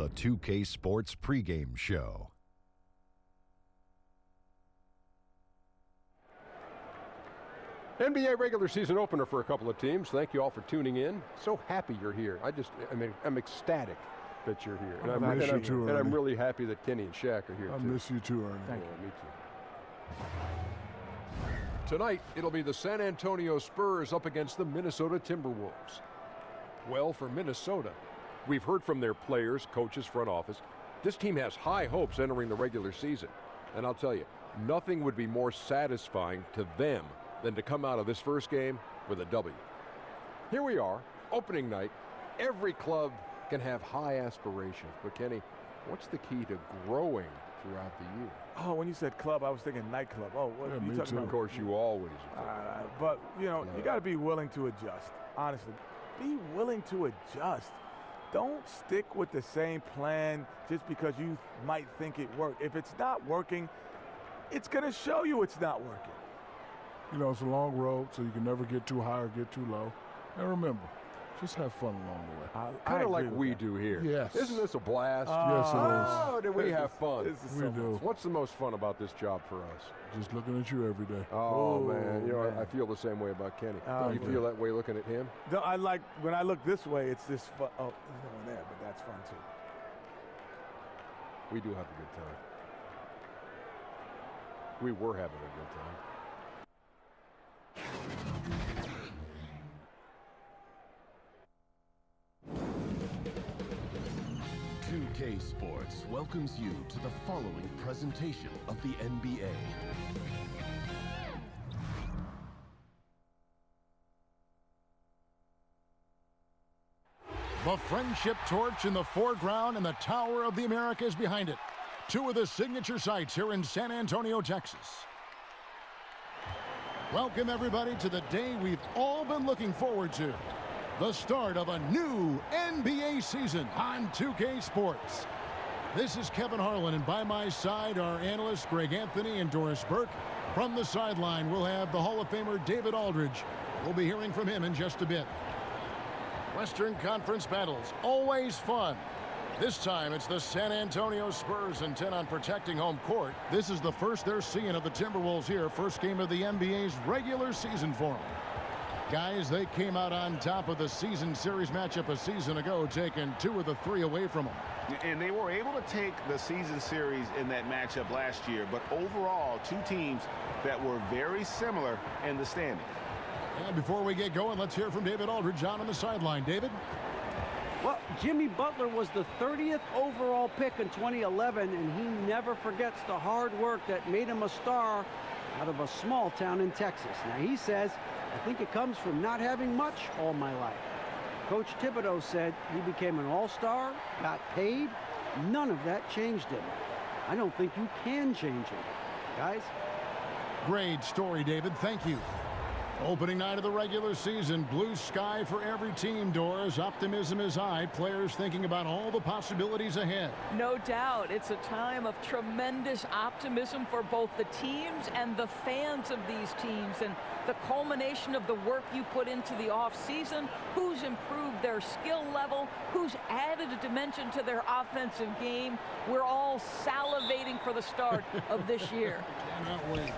the 2K Sports pregame show. NBA regular season opener for a couple of teams. Thank you all for tuning in. So happy you're here. I'm ecstatic that you're here. And I'm really happy that Kenny and Shaq are here too. I miss you too, Ernie. Thank you. Me too. Tonight, it'll be the San Antonio Spurs up against the Minnesota Timberwolves. Well, for Minnesota, we've heard from their players, coaches, front office. This team has high hopes entering the regular season. And I'll tell you, nothing would be more satisfying to them than to come out of this first game with a W. Here we are, opening night. Every club can have high aspirations. But Kenny, what's the key to growing throughout the year? Oh, when you said club, I was thinking nightclub. Oh, what are you talking about? Of course, you always. But, you know, you got to be willing to adjust. Honestly, be willing to adjust. Don't stick with the same plan just because you might think it worked. If it's not working, it's going to show you it's not working. You know, it's a long road, so you can never get too high or get too low. And remember, just have fun along the way. Kind of like we do here. Yes. Isn't this a blast? Yes, it is. Oh, do we have fun? We do. What's the most fun about this job for us? Just looking at you every day. Oh, man. You know, I feel the same way about Kenny. Do you feel that way looking at him? No, I like, when I look this way, it's this fun. Oh, there's no one there, but that's fun too. We do have a good time. We were having a good time. 2K Sports welcomes you to the following presentation of the NBA. The friendship torch in the foreground and the Tower of the Americas behind it. Two of the signature sites here in San Antonio, Texas. Welcome, everybody, to the day we've all been looking forward to. The start of a new NBA season on 2K Sports. This is Kevin Harlan, and by my side are analysts Greg Anthony and Doris Burke. From the sideline, we'll have the Hall of Famer David Aldridge. We'll be hearing from him in just a bit. Western Conference battles, always fun. This time, it's the San Antonio Spurs intent on protecting home court. This is the first they're seeing of the Timberwolves here. First game of the NBA's regular season for them. Guys, they came out on top of the season series matchup a season ago, taking 2 of the 3 away from them. And they were able to take the season series in that matchup last year, but overall, 2 teams that were very similar in the standings. And before we get going, let's hear from David Aldridge on the sideline. David? Well, Jimmy Butler was the 30th overall pick in 2011, and he never forgets the hard work that made him a star out of a small town in Texas. Now, he says, I think it comes from not having much all my life. Coach Thibodeau said he became an all-star, got paid. None of that changed him. I don't think you can change him. Guys? Great story, David. Thank you. Opening night of the regular season, blue sky for every team, Doors. Optimism is high. Players thinking about all the possibilities ahead. No doubt. It's a time of tremendous optimism for both the teams and the fans of these teams. And the culmination of the work you put into the offseason, who's improved their skill level, who's added a dimension to their offensive game. We're all salivating for the start of this year. Cannot wait.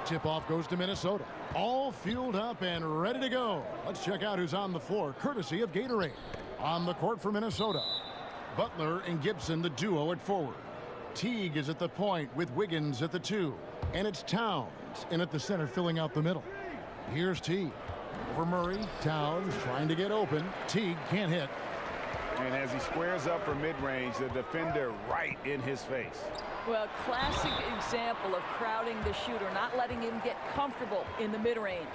Tip-off goes to Minnesota. All fueled up and ready to go. Let's check out who's on the floor, courtesy of Gatorade. On the court for Minnesota, Butler and Gibson, the duo at forward. Teague is at the point with Wiggins at the 2. And it's Towns in at the center, filling out the middle. Here's Teague. Over Murray. Towns trying to get open. Teague can't hit. And as he squares up for mid-range, the defender right in his face. Well, classic example of crowding the shooter, not letting him get comfortable in the mid-range.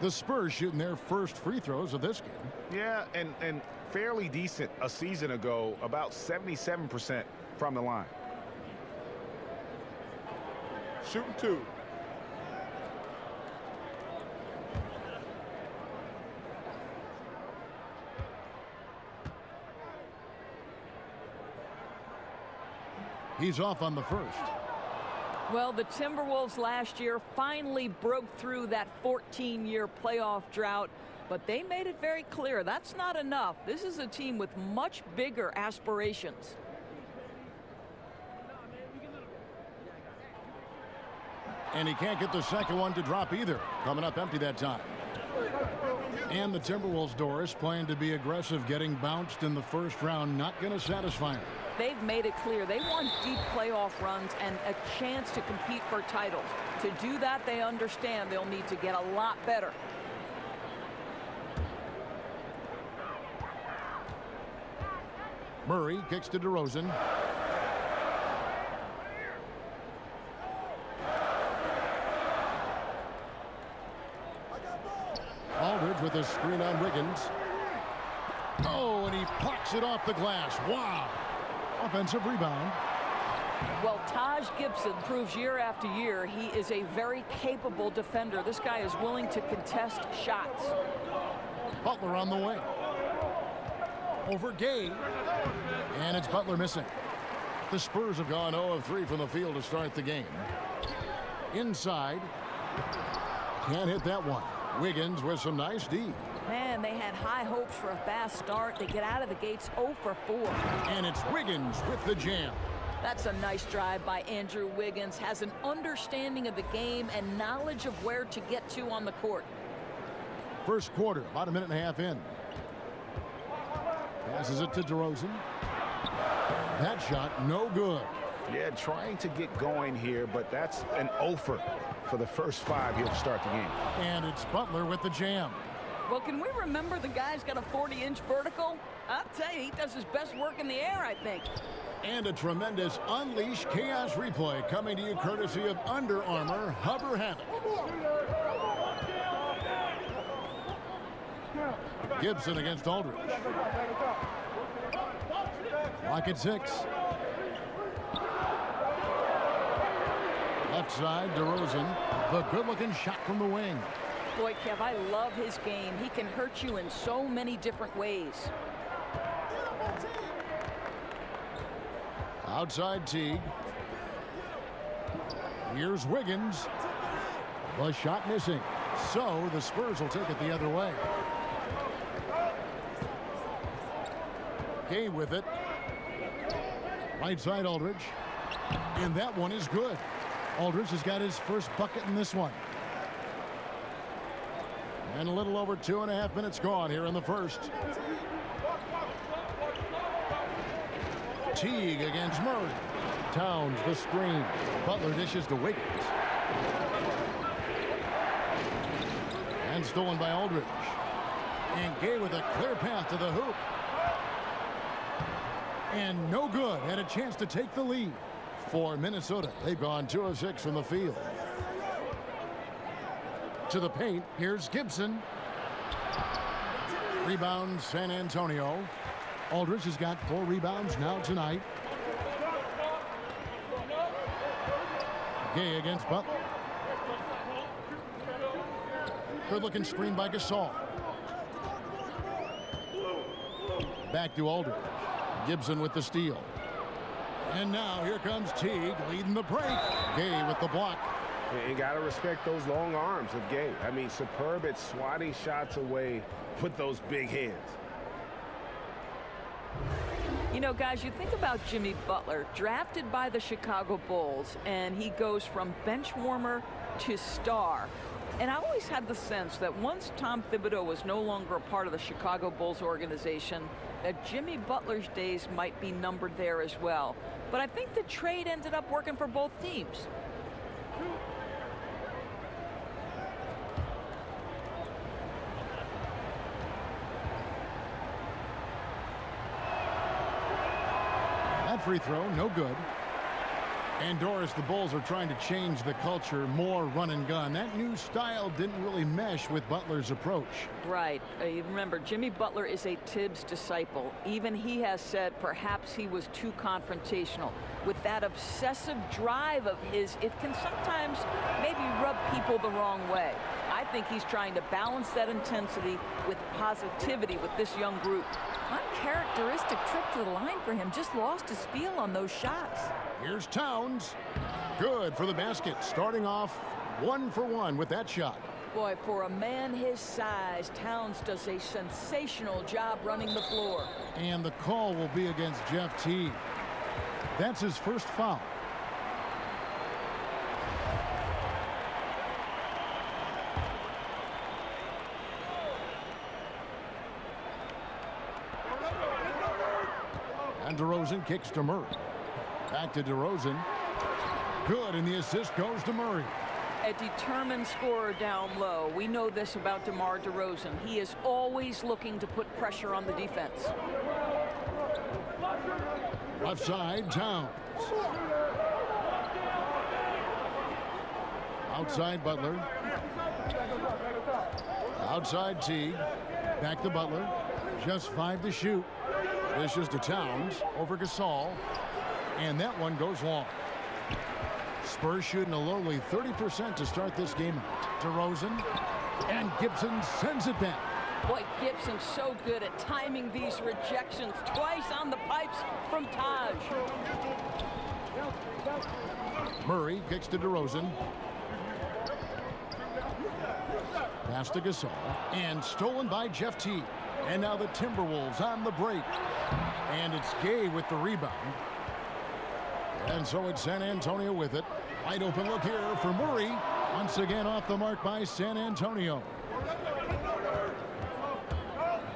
The Spurs shooting their first free throws of this game. Yeah, and fairly decent a season ago, about 77% from the line. Shooting 2. He's off on the first. Well, the Timberwolves last year finally broke through that 14-year playoff drought. But they made it very clear that's not enough. This is a team with much bigger aspirations. And he can't get the second one to drop either. Coming up empty that time. And the Timberwolves, Doris, plan to be aggressive, getting bounced in the first round. Not going to satisfy them. They've made it clear they want deep playoff runs and a chance to compete for titles. To do that, they understand they'll need to get a lot better. Murray kicks to DeRozan. Aldridge with a screen on Wiggins. Oh, and he plucks it off the glass. Wow. Offensive rebound. Well, Taj Gibson proves year after year he is a very capable defender. This guy is willing to contest shots. Butler on the wing. Over Gay. And it's Butler missing. The Spurs have gone 0 of 3 from the field to start the game. Inside. Can't hit that one. Wiggins with some nice D. Man, they had high hopes for a fast start. They get out of the gates 0 for 4. And it's Wiggins with the jam. That's a nice drive by Andrew Wiggins. Has an understanding of the game and knowledge of where to get to on the court. First quarter, about a minute and a half in. Passes it to DeRozan. That shot, no good. Yeah, trying to get going here, but that's an offer for the first 5 here to start the game. And it's Butler with the jam. Well, can we remember the guy's got a 40-inch vertical? I'll tell you, he does his best work in the air, I think. And a tremendous Unleash Chaos replay coming to you courtesy of Under Armour Hover Havoc. Gibson against Aldridge. Clock at 6. Left side, DeRozan. The good-looking shot from the wing. Boy, Kev, I love his game. He can hurt you in so many different ways. Outside Teague. Here's Wiggins. The shot missing. So the Spurs will take it the other way. Gay with it. Right side Aldridge. And that one is good. Aldridge has got his first bucket in this one. And a little over 2.5 minutes gone here in the first. Teague against Murray. Towns the screen. Butler dishes to Wiggins. And stolen by Aldridge. And Gay with a clear path to the hoop. And no good. Had a chance to take the lead for Minnesota. They've gone 2 of 6 from the field. To the paint. Here's Gibson. Rebound San Antonio. Aldridge has got 4 rebounds now tonight. Gay against Butler. Good looking screen by Gasol. Back to Aldridge. Gibson with the steal. And now here comes Teague leading the break. Gay with the block. You got to respect those long arms of Gay. I mean, superb at swatting shots away with those big hands. You know, guys, you think about Jimmy Butler, drafted by the Chicago Bulls, and he goes from bench warmer to star. And I always had the sense that once Tom Thibodeau was no longer a part of the Chicago Bulls organization, that Jimmy Butler's days might be numbered there as well. But I think the trade ended up working for both teams. That free throw, no good. And Doris, the Bulls are trying to change the culture, more run and gun. That new style didn't really mesh with Butler's approach. Right. Remember, Jimmy Butler is a Tibbs disciple. Even he has said perhaps he was too confrontational. With that obsessive drive of his, it can sometimes maybe rub people the wrong way. I think he's trying to balance that intensity with positivity with this young group. Uncharacteristic trip to the line for him. Just lost his feel on those shots. Here's Towns. Good for the basket. Starting off 1 for 1 with that shot. Boy, for a man his size, Towns does a sensational job running the floor. And the call will be against Jeff Teague. That's his first foul. And DeRozan kicks to Murray. Back to DeRozan. Good, and the assist goes to Murray. A determined scorer down low. We know this about DeMar DeRozan. He is always looking to put pressure on the defense. Left side, Towns. Outside, Butler. Outside, Teague. Back to Butler. Just 5 to shoot. Dishes to Towns over Gasol. And that one goes long. Spurs shooting a lowly 30% to start this game out. DeRozan. And Gibson sends it back. Boy, Gibson's so good at timing these rejections. Twice on the pipes from Taj. Murray kicks to DeRozan. Pass to Gasol. And stolen by Jeff Teague. And now the Timberwolves on the break. And it's Gay with the rebound. And so it's San Antonio with it. Wide open look here for Murray. Once again off the mark by San Antonio.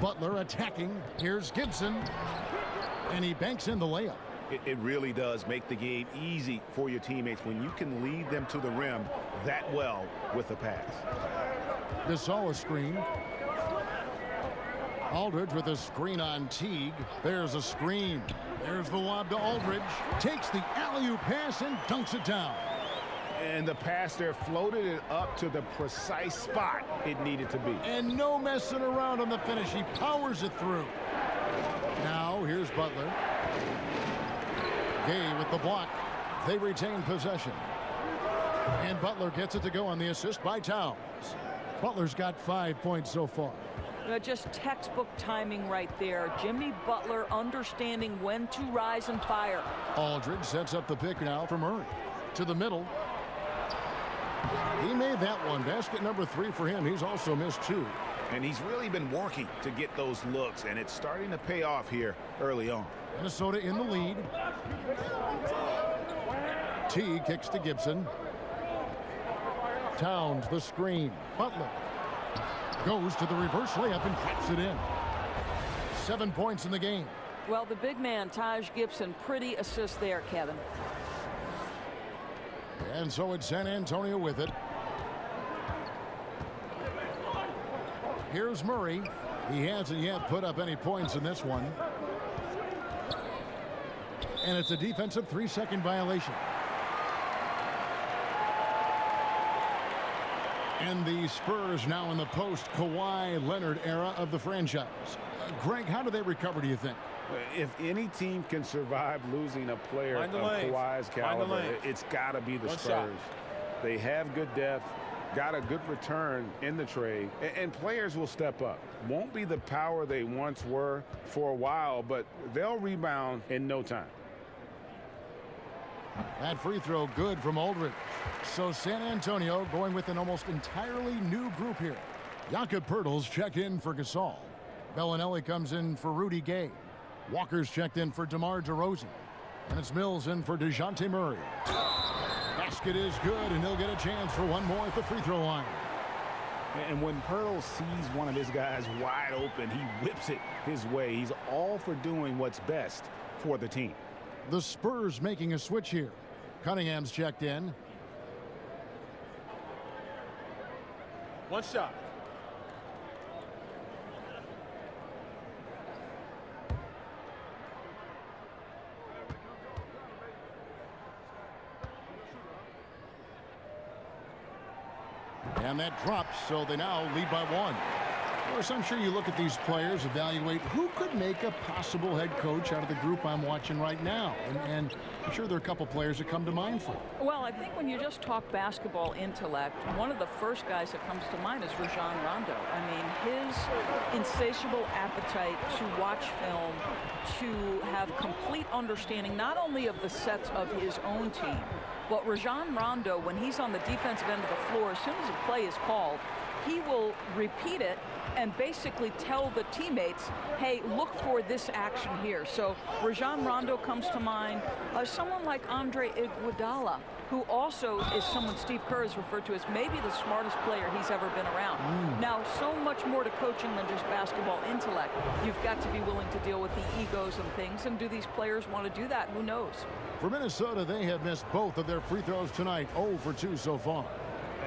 Butler attacking. Here's Gibson. And he banks in the layup. It really does make the game easy for your teammates when you can lead them to the rim that well with a pass. Gasol a screen. Aldridge with a screen on Teague. There's a screen. There's the lob to Aldridge. Takes the alley-oop pass and dunks it down. And the pass there floated it up to the precise spot it needed to be. And no messing around on the finish. He powers it through. Now here's Butler. Gay with the block. They retain possession. And Butler gets it to go on the assist by Towns. Butler's got 5 points so far. Just textbook timing right there. Jimmy Butler understanding when to rise and fire. Aldridge sets up the pick now for Murray. To the middle. He made that one. Basket number 3 for him. He's also missed 2. And he's really been working to get those looks, and it's starting to pay off here early on. Minnesota in the lead. T kicks to Gibson. Towns the screen. Butler goes to the reverse layup and claps it in. 7 points in the game. Well, the big man, Taj Gibson, pretty assist there, Kevin. And so it's San Antonio with it. Here's Murray. He hasn't yet put up any points in this one. And it's a defensive 3-second violation. And the Spurs now in the post-Kawhi Leonard era of the franchise. Greg, how do they recover, do you think? If any team can survive losing a player of Kawhi's caliber, it's got to be the Spurs. They have good depth, got a good return in the trade, and players will step up. Won't be the power they once were for a while, but they'll rebound in no time. That free throw good from Aldridge. So San Antonio going with an almost entirely new group here. Jakob Poeltl's checked in for Gasol. Bellinelli comes in for Rudy Gay. Walker's checked in for DeMar DeRozan. And it's Mills in for DeJounte Murray. Basket is good, and he'll get a chance for one more at the free throw line. And when Poeltl sees one of his guys wide open, he whips it his way. He's all for doing what's best for the team. The Spurs making a switch here. Cunningham's checked in. One shot. And that drops, so they now lead by 1. Of course, I'm sure you look at these players, evaluate who could make a possible head coach out of the group I'm watching right now. And I'm sure there are a couple players that come to mind for you. Well, I think when you just talk basketball intellect, one of the first guys that comes to mind is Rajon Rondo. I mean, his insatiable appetite to watch film, to have complete understanding not only of the sets of his own team, but Rajon Rondo, when he's on the defensive end of the floor, as soon as a play is called, he will repeat it and basically tell the teammates, hey, look for this action here. So Rajon Rondo comes to mind. Someone like Andre Iguodala, who also is someone Steve Kerr has referred to as maybe the smartest player he's ever been around. Now, so much more to coaching than just basketball intellect. You've got to be willing to deal with the egos and things, and do these players want to do that? Who knows? For Minnesota, they have missed both of their free throws tonight, 0 for 2 so far.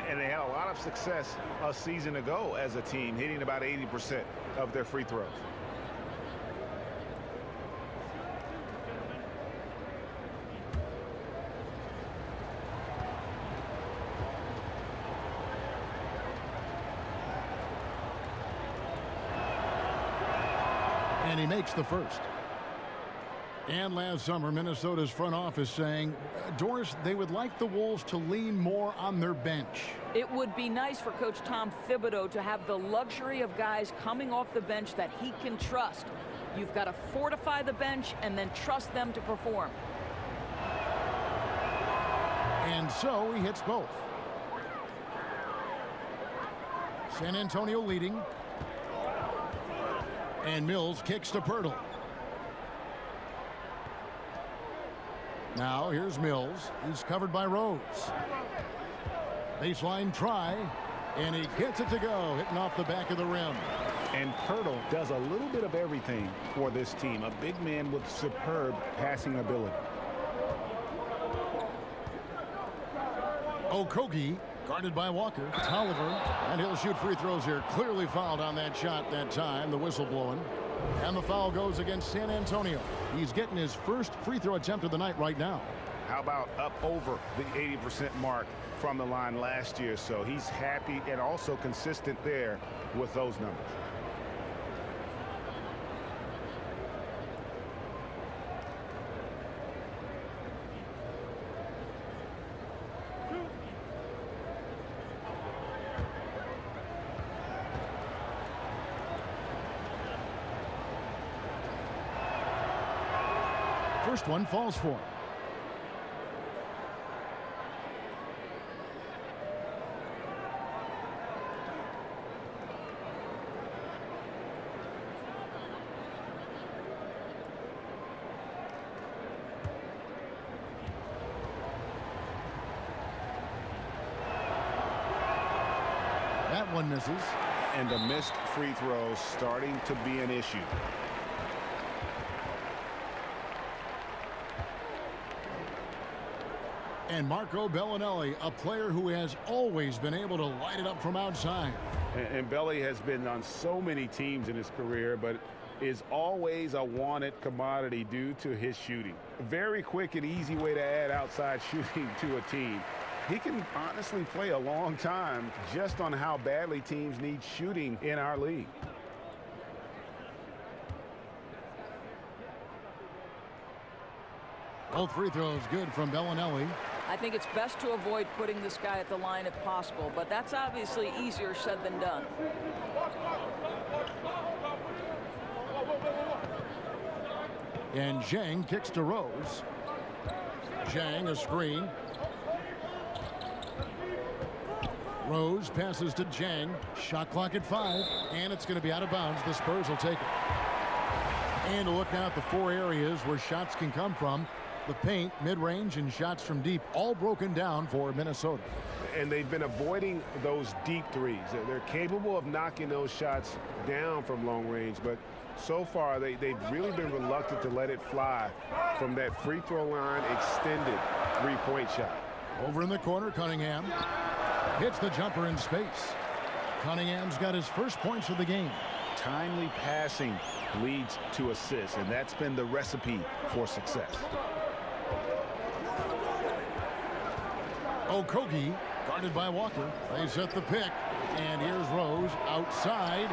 And they had a lot of success a season ago as a team, hitting about 80% of their free throws. And he makes the first. And last summer, Minnesota's front office saying, Doris, they would like the Wolves to lean more on their bench. It would be nice for Coach Tom Thibodeau to have the luxury of guys coming off the bench that he can trust. You've got to fortify the bench and then trust them to perform. And so he hits both. San Antonio leading. And Mills kicks to Pirtle. Now here's Mills. He's covered by Rose. Baseline try, and he gets it to go, hitting off the back of the rim. And Pirtle does a little bit of everything for this team. A big man with superb passing ability. Okogie guarded by Walker. Tolliver, and he'll shoot free throws here. Clearly fouled on that shot that time. The whistle blowing. And the foul goes against San Antonio. He's getting his first free throw attempt of the night right now. How about up over the 80% mark from the line last year? So he's happy and also consistent there with those numbers. First one falls for him. That one misses. And the missed free throws starting to be an issue. And Marco Bellinelli, a player who has always been able to light it up from outside. And Belly has been on so many teams in his career, but is always a wanted commodity due to his shooting. Very quick and easy way to add outside shooting to a team. He can honestly play a long time just on how badly teams need shooting in our league. Both free throws good from Bellinelli. I think it's best to avoid putting this guy at the line if possible, but that's obviously easier said than done. And Zhang kicks to Rose. Zhang a screen. Rose passes to Zhang. Shot clock at 5, and it's going to be out of bounds. The Spurs will take it. And look now at the 4 areas where shots can come from. The paint, mid-range, and shots from deep, all broken down for Minnesota. And they've been avoiding those deep threes. They're capable of knocking those shots down from long range, but so far they've really been reluctant to let it fly from that free throw line extended three-point shot. Over in the corner, Cunningham hits the jumper in space. Cunningham's got his first points of the game. Timely passing leads to assists, and that's been the recipe for success. Okogie guarded by Walker. They set the pick, and here's Rose outside.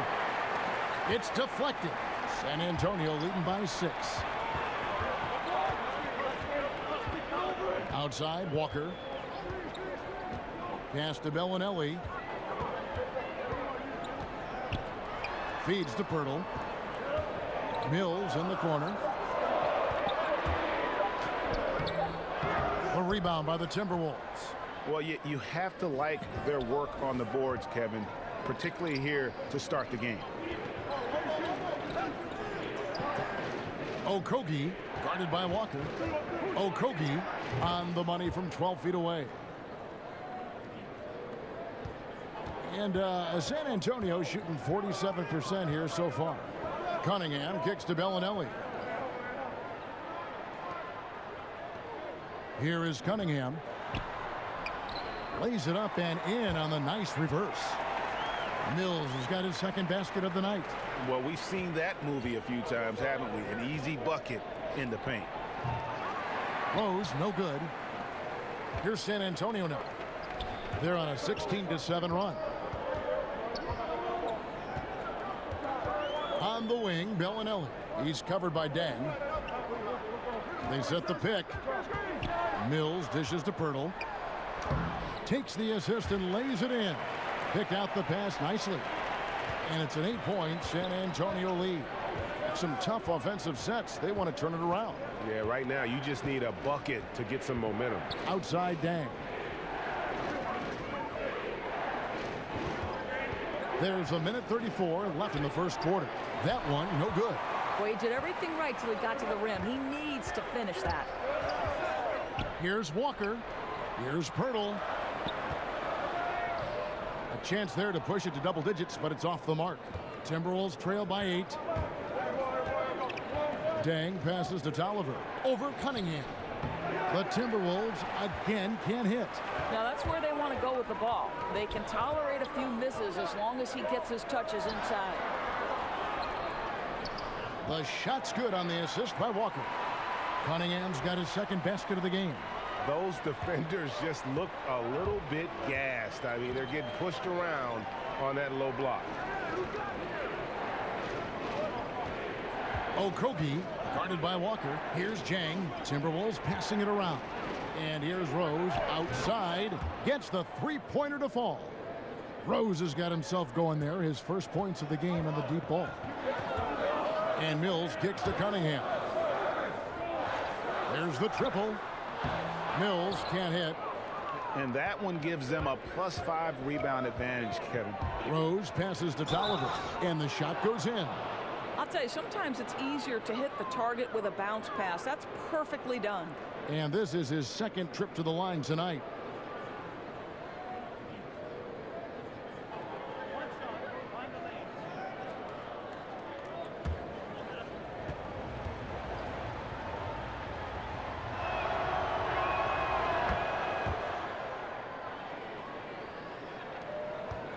It's deflected. San Antonio leading by 6. Outside, Walker. Pass to Bellinelli. Feeds to Pirtle. Mills in the corner. A rebound by the Timberwolves. Well, you have to like their work on the boards, Kevin. particularly here to start the game. Okogie, guarded by Walker. Okogie on the money from 12 feet away. And San Antonio shooting 47% here so far. Cunningham kicks to Bellinelli. Here is Cunningham. Lays it up and in on the nice reverse. Mills has got his second basket of the night. Well, we've seen that movie a few times, haven't we? An easy bucket in the paint. Rose, no good. Here's San Antonio now. They're on a 16-7 run. On the wing, Bellinelli. He's covered by Dang. They set the pick. Mills dishes to Pirtle. Takes the assist and lays it in. Picked out the pass nicely. And it's an 8-point San Antonio lead. Some tough offensive sets. They want to turn it around. Yeah, right now you just need a bucket to get some momentum. Outside Dang. There's a minute 34 left in the first quarter. That one, no good. Well, he did everything right till he got to the rim. He needs to finish that. Here's Walker. Here's Pirtle. A chance there to push it to double digits, but it's off the mark. Timberwolves trail by 8. Dang passes to Tolliver. Over Cunningham. The Timberwolves again can't hit. Now that's where they want to go with the ball. They can tolerate a few misses as long as he gets his touches inside. The shot's good on the assist by Walker. Cunningham's got his second basket of the game. Those defenders just look a little bit gassed. I mean, they're getting pushed around on that low block. Okogie, guarded by Walker. Here's Jang. Timberwolves passing it around. And here's Rose outside. Gets the three-pointer to fall. Rose has got himself going there. His first points of the game on the deep ball. And Mills kicks to Cunningham. There's the triple. Mills can't hit. And that one gives them a +5 rebound advantage, Kevin. Rose passes to Tolliver. And the shot goes in. I'll tell you, sometimes it's easier to hit the target with a bounce pass. That's perfectly done. And this is his second trip to the line tonight.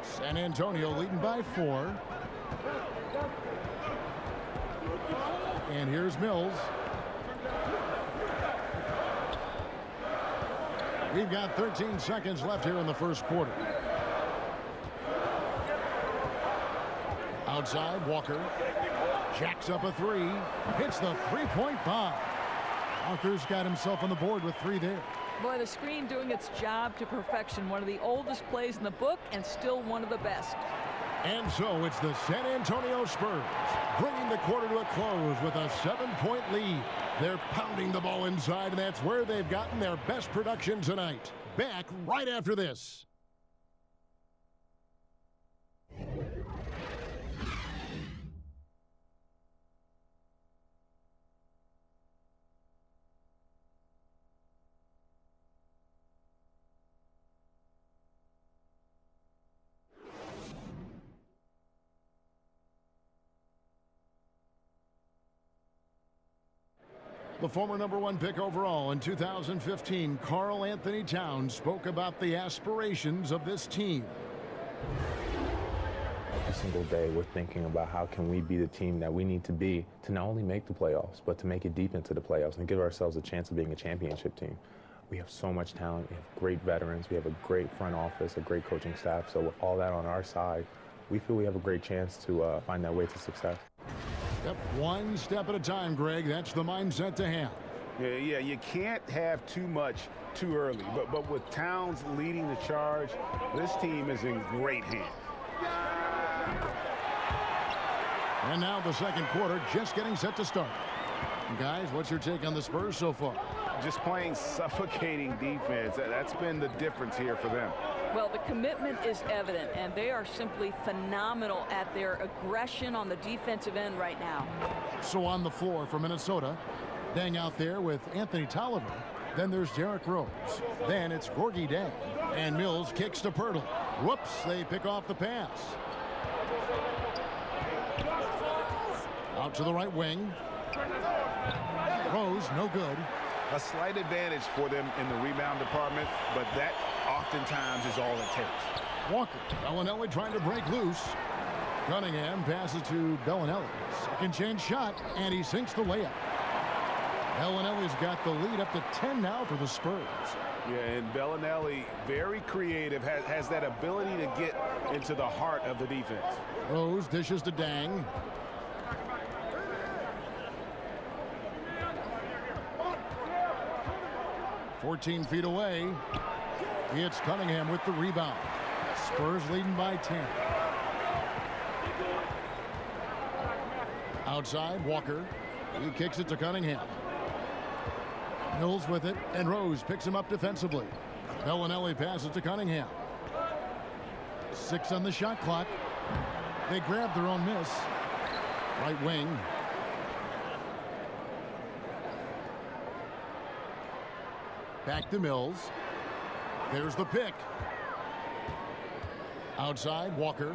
San Antonio leading by 4. And here's Mills. We've got 13 seconds left here in the first quarter. Outside, Walker. Jacks up a 3. Hits the three-point bomb. Walker's got himself on the board with 3 there. Boy, the screen doing its job to perfection. One of the oldest plays in the book and still one of the best. And so it's the San Antonio Spurs bringing the quarter to a close with a 7-point lead. They're pounding the ball inside, and that's where they've gotten their best production tonight. Back right after this. The former #1 pick overall in 2015, Karl Anthony Towns, spoke about the aspirations of this team. Every single day we're thinking about how can we be the team that we need to be to not only make the playoffs, but to make it deep into the playoffs and give ourselves a chance of being a championship team. We have so much talent. We have great veterans. We have a great front office, a great coaching staff. So with all that on our side, we feel we have a great chance to find that way to success. Yep, one step at a time, Greg. That's the mindset to have. Yeah, you can't have too much too early. But with Towns leading the charge, this team is in great hands. And now the second quarter just getting set to start. Guys, what's your take on the Spurs so far? just playing suffocating defense. That's been the difference here for them. Well, the commitment is evident, and they are simply phenomenal at their aggression on the defensive end right now. So on the floor for Minnesota, Deng out there with Anthony Tolliver. Then there's Derrick Rose. Then it's Gorgie Deng. And Mills kicks to Pirtle. Whoops, they pick off the pass. Out to the right wing. Rose, no good. A slight advantage for them in the rebound department, but that oftentimes is all it takes. Walker, Bellinelli trying to break loose. Cunningham passes to Bellinelli. Second chance shot, and he sinks the layup. Bellinelli's got the lead up to 10 now for the Spurs. Yeah, and Bellinelli, very creative, has that ability to get into the heart of the defense. Rose dishes to Deng. "14 feet away. It's Cunningham with the rebound. Spurs leading by 10. Outside, Walker. He kicks it to Cunningham. Mills with it, and Rose picks him up defensively. Bellinelli passes to Cunningham. 6 on the shot clock. They grab their own miss. Right wing. Back to Mills. There's the pick. Outside, Walker.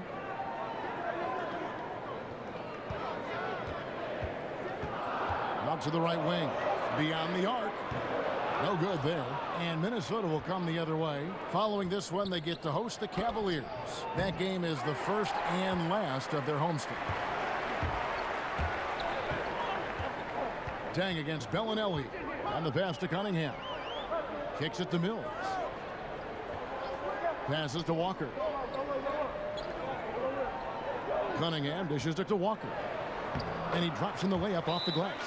Out to the right wing. Beyond the arc. No good there. And Minnesota will come the other way. Following this one, they get to host the Cavaliers. That game is the first and last of their homestand. Deng against Bellinelli. On the pass to Cunningham. Kicks it to Mills. Passes to Walker. Cunningham dishes it to Walker. And he drops in the layup off the glass.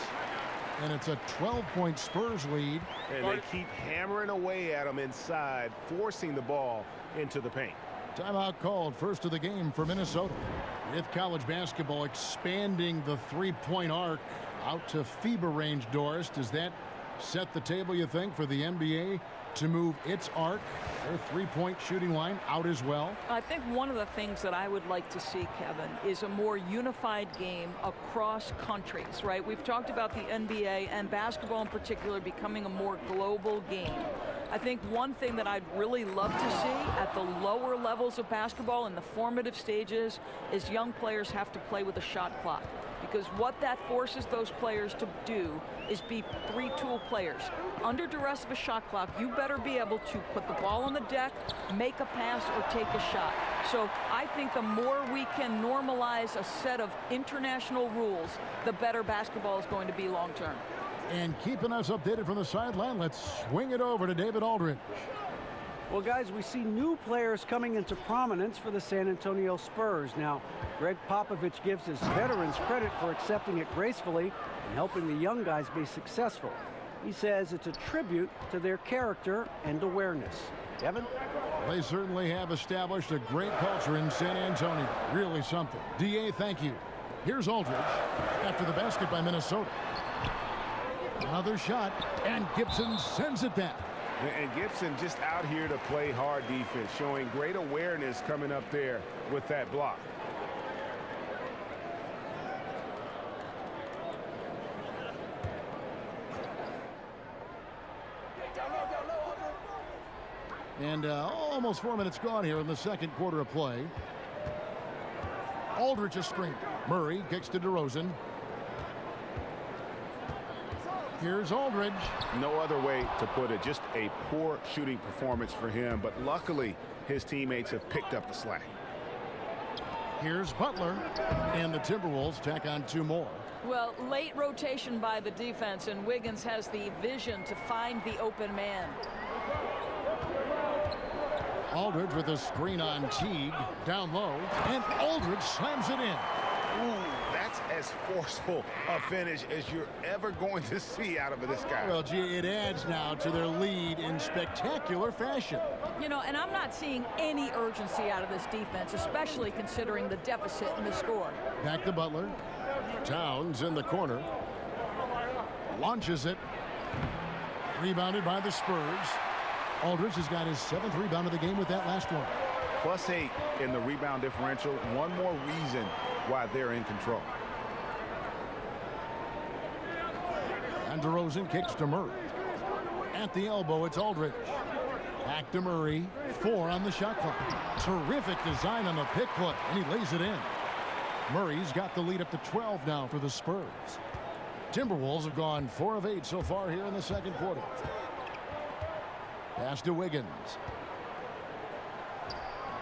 And it's a 12-point Spurs lead. And they keep hammering away at them inside, forcing the ball into the paint. Timeout called, first of the game for Minnesota. With college basketball expanding the three-point arc out to FIBA range, Doris, does that set the table, you think, for the NBA to move its arc, their three-point shooting line, out as well? I think one of the things that I would like to see, Kevin, is a more unified game across countries, right? We've talked about the NBA and basketball in particular becoming a more global game. I think one thing that I'd really love to see at the lower levels of basketball in the formative stages is young players have to play with a shot clock. Because what that forces those players to do is be three-tool players. Under duress of a shot clock, you better be able to put the ball on the deck, make a pass, or take a shot. So I think the more we can normalize a set of international rules, the better basketball is going to be long-term. And keeping us updated from the sideline, let's swing it over to David Aldridge. Well, guys, we see new players coming into prominence for the San Antonio Spurs. Now, Greg Popovich gives his veterans credit for accepting it gracefully and helping the young guys be successful. He says it's a tribute to their character and awareness. Kevin? They certainly have established a great culture in San Antonio. Really something. DA, thank you. Here's Aldridge after the basket by Minnesota. Another shot, and Gibson sends it back. And Gibson just out here to play hard defense, showing great awareness coming up there with that block. And almost 4 minutes gone here in the second quarter of play. Aldridge a screen. Murray kicks to DeRozan. Here's Aldridge. No other way to put it. Just a poor shooting performance for him. But luckily, his teammates have picked up the slack. Here's Butler. And the Timberwolves tack on 2 more. Well, late rotation by the defense, and Wiggins has the vision to find the open man. Aldridge with a screen on Teague. Down low. And Aldridge slams it in. Ooh, that's as forceful a finish as you're ever going to see out of this guy. Well, gee, it adds now to their lead in spectacular fashion. You know, and I'm not seeing any urgency out of this defense, especially considering the deficit in the score. Back to Butler. Towns in the corner. Launches it. Rebounded by the Spurs. Aldridge has got his 7th rebound of the game with that last one. +8 in the rebound differential. One more reason why they're in control. And DeRozan kicks to Murray. At the elbow, it's Aldridge. Back to Murray. 4 on the shot clock. Terrific design on the pick foot, and he lays it in. Murray's got the lead up to 12 now for the Spurs. Timberwolves have gone 4 of 8 so far here in the second quarter. Pass to Wiggins.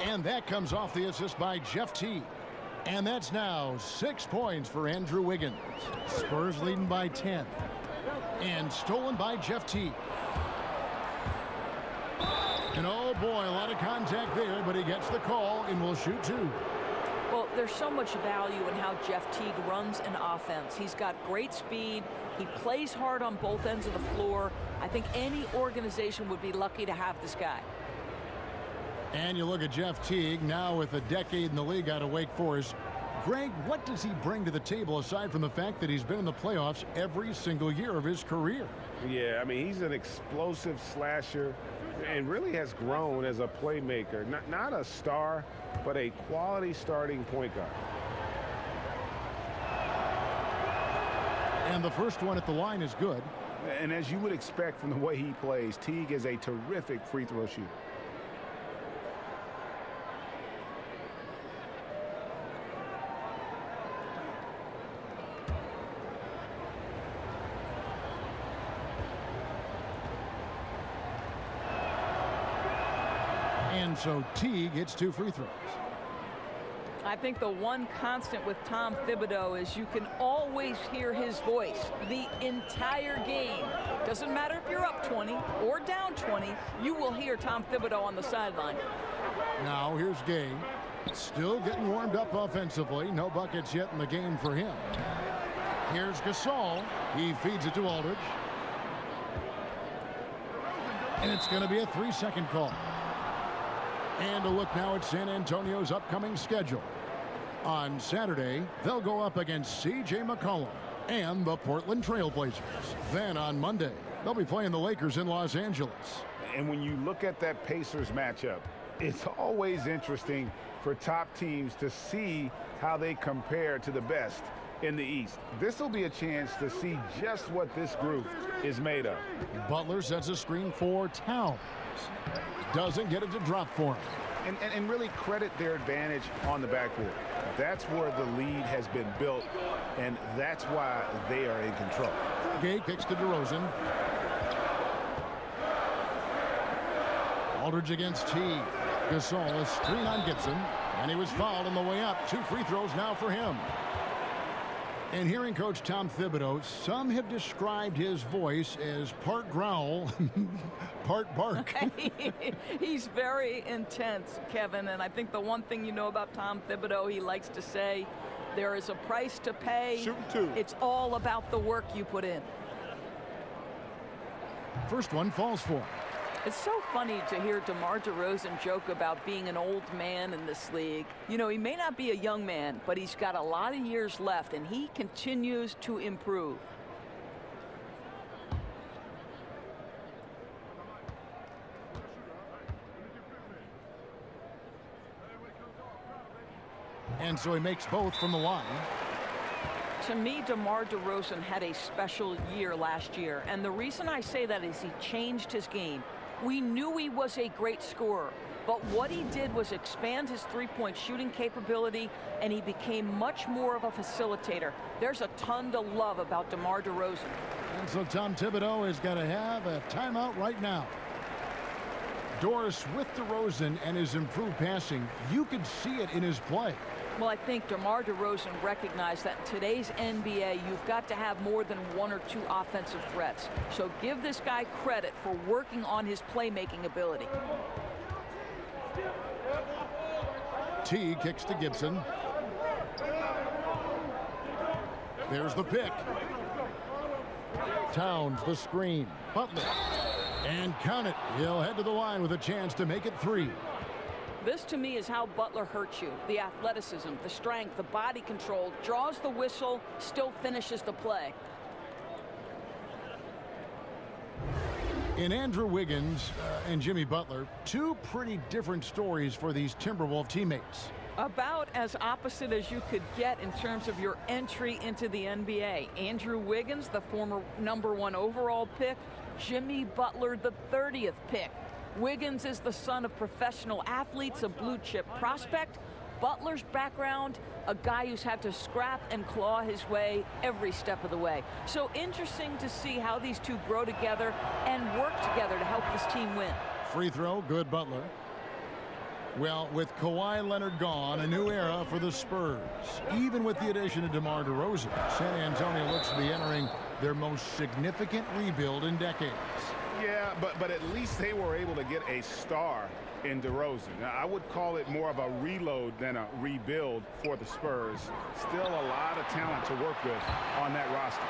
And that comes off the assist by Jeff Teague. And that's now 6 points for Andrew Wiggins. Spurs leading by 10. And stolen by Jeff Teague. And oh boy, a lot of contact there, but he gets the call and will shoot 2. Well, there's so much value in how Jeff Teague runs an offense. He's got great speed. He plays hard on both ends of the floor. I think any organization would be lucky to have this guy. And you look at Jeff Teague, now with a decade in the league out of Wake Forest. Greg, what does he bring to the table aside from the fact that he's been in the playoffs every single year of his career? Yeah, I mean, he's an explosive slasher and really has grown as a playmaker. Not a star, but a quality starting point guard. And the first one at the line is good. And as you would expect from the way he plays, Teague is a terrific free throw shooter. And so Teague hits 2 free throws. I think the one constant with Tom Thibodeau is you can always hear his voice the entire game. Doesn't matter if you're up 20 or down 20, you will hear Tom Thibodeau on the sideline. Now here's Gay. Still getting warmed up offensively. No buckets yet in the game for him. Here's Gasol. He feeds it to Aldridge. And it's going to be a 3-second call. And a look now at San Antonio's upcoming schedule. On Saturday, they'll go up against C.J. McCollum and the Portland Trailblazers. Then on Monday, they'll be playing the Lakers in Los Angeles. And when you look at that Pacers matchup, it's always interesting for top teams to see how they compare to the best in the East. This will be a chance to see just what this group is made of. Butler sets a screen for Towns. Doesn't get it to drop for him. And really credit their advantage on the backboard. That's where the lead has been built, and that's why they are in control. Gay kicks to DeRozan. Aldridge against Teague. Gasol, a screen on Gibson, and he was fouled on the way up. 2 free throws now for him. And hearing Coach Tom Thibodeau, some have described his voice as part growl, part bark. He's very intense, Kevin, and I think the one thing you know about Tom Thibodeau, he likes to say, there is a price to pay. Shooting 2. It's all about the work you put in. First one falls for him. It's so funny to hear DeMar DeRozan joke about being an old man in this league. You know, he may not be a young man, but he's got a lot of years left, and he continues to improve. And so he makes both from the line. To me, DeMar DeRozan had a special year last year, and the reason I say that is he changed his game. We knew he was a great scorer, but what he did was expand his three-point shooting capability, and he became much more of a facilitator. There's a ton to love about DeMar DeRozan. And so Tom Thibodeau is going to have a timeout right now. Doris, with DeRozan and his improved passing, you could see it in his play. Well, I think DeMar DeRozan recognized that in today's NBA, you've got to have more than 1 or 2 offensive threats. So give this guy credit for working on his playmaking ability. T kicks to Gibson. There's the pick. Towns the screen. Butler. And count it. He'll head to the line with a chance to make it 3. This, to me, is how Butler hurts you. The athleticism, the strength, the body control, draws the whistle, still finishes the play. In Andrew Wiggins and Jimmy Butler, two pretty different stories for these Timberwolves teammates. About as opposite as you could get in terms of your entry into the NBA. Andrew Wiggins, the former #1 overall pick. Jimmy Butler, the 30th pick. Wiggins is the son of professional athletes, a blue-chip prospect. Butler's background, a guy who's had to scrap and claw his way every step of the way. So interesting to see how these two grow together and work together to help this team win. Free throw, good Butler. Well, with Kawhi Leonard gone, a new era for the Spurs. Even with the addition of DeMar DeRozan, San Antonio looks to be entering their most significant rebuild in decades. Yeah, but at least they were able to get a star in DeRozan. Now, I would call it more of a reload than a rebuild for the Spurs. Still a lot of talent to work with on that roster.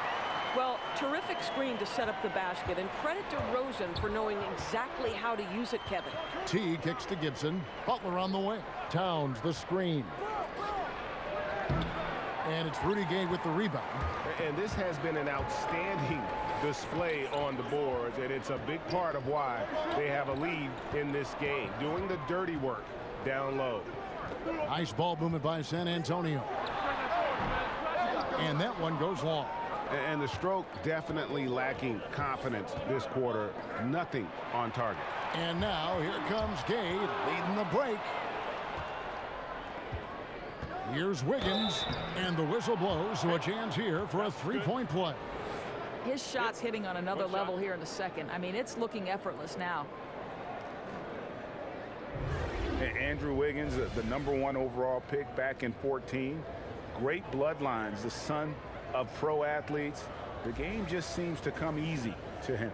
Well, terrific screen to set up the basket, and credit to Rosen for knowing exactly how to use it, Kevin. T kicks to Gibson. Butler on the wing. Towns the screen. And it's Rudy Gay with the rebound. And this has been an outstanding display on the boards, and it's a big part of why they have a lead in this game, doing the dirty work down low. Nice ball movement by San Antonio. And that one goes long. And the stroke definitely lacking confidence this quarter. Nothing on target. And now here comes Gay leading the break. Here's Wiggins, and the whistle blows, so a chance here for a three-point play. His shot's hitting on another level here in the second. I mean, it's looking effortless now. Andrew Wiggins, the #1 overall pick back in 14. Great bloodlines, the son of pro athletes. The game just seems to come easy to him.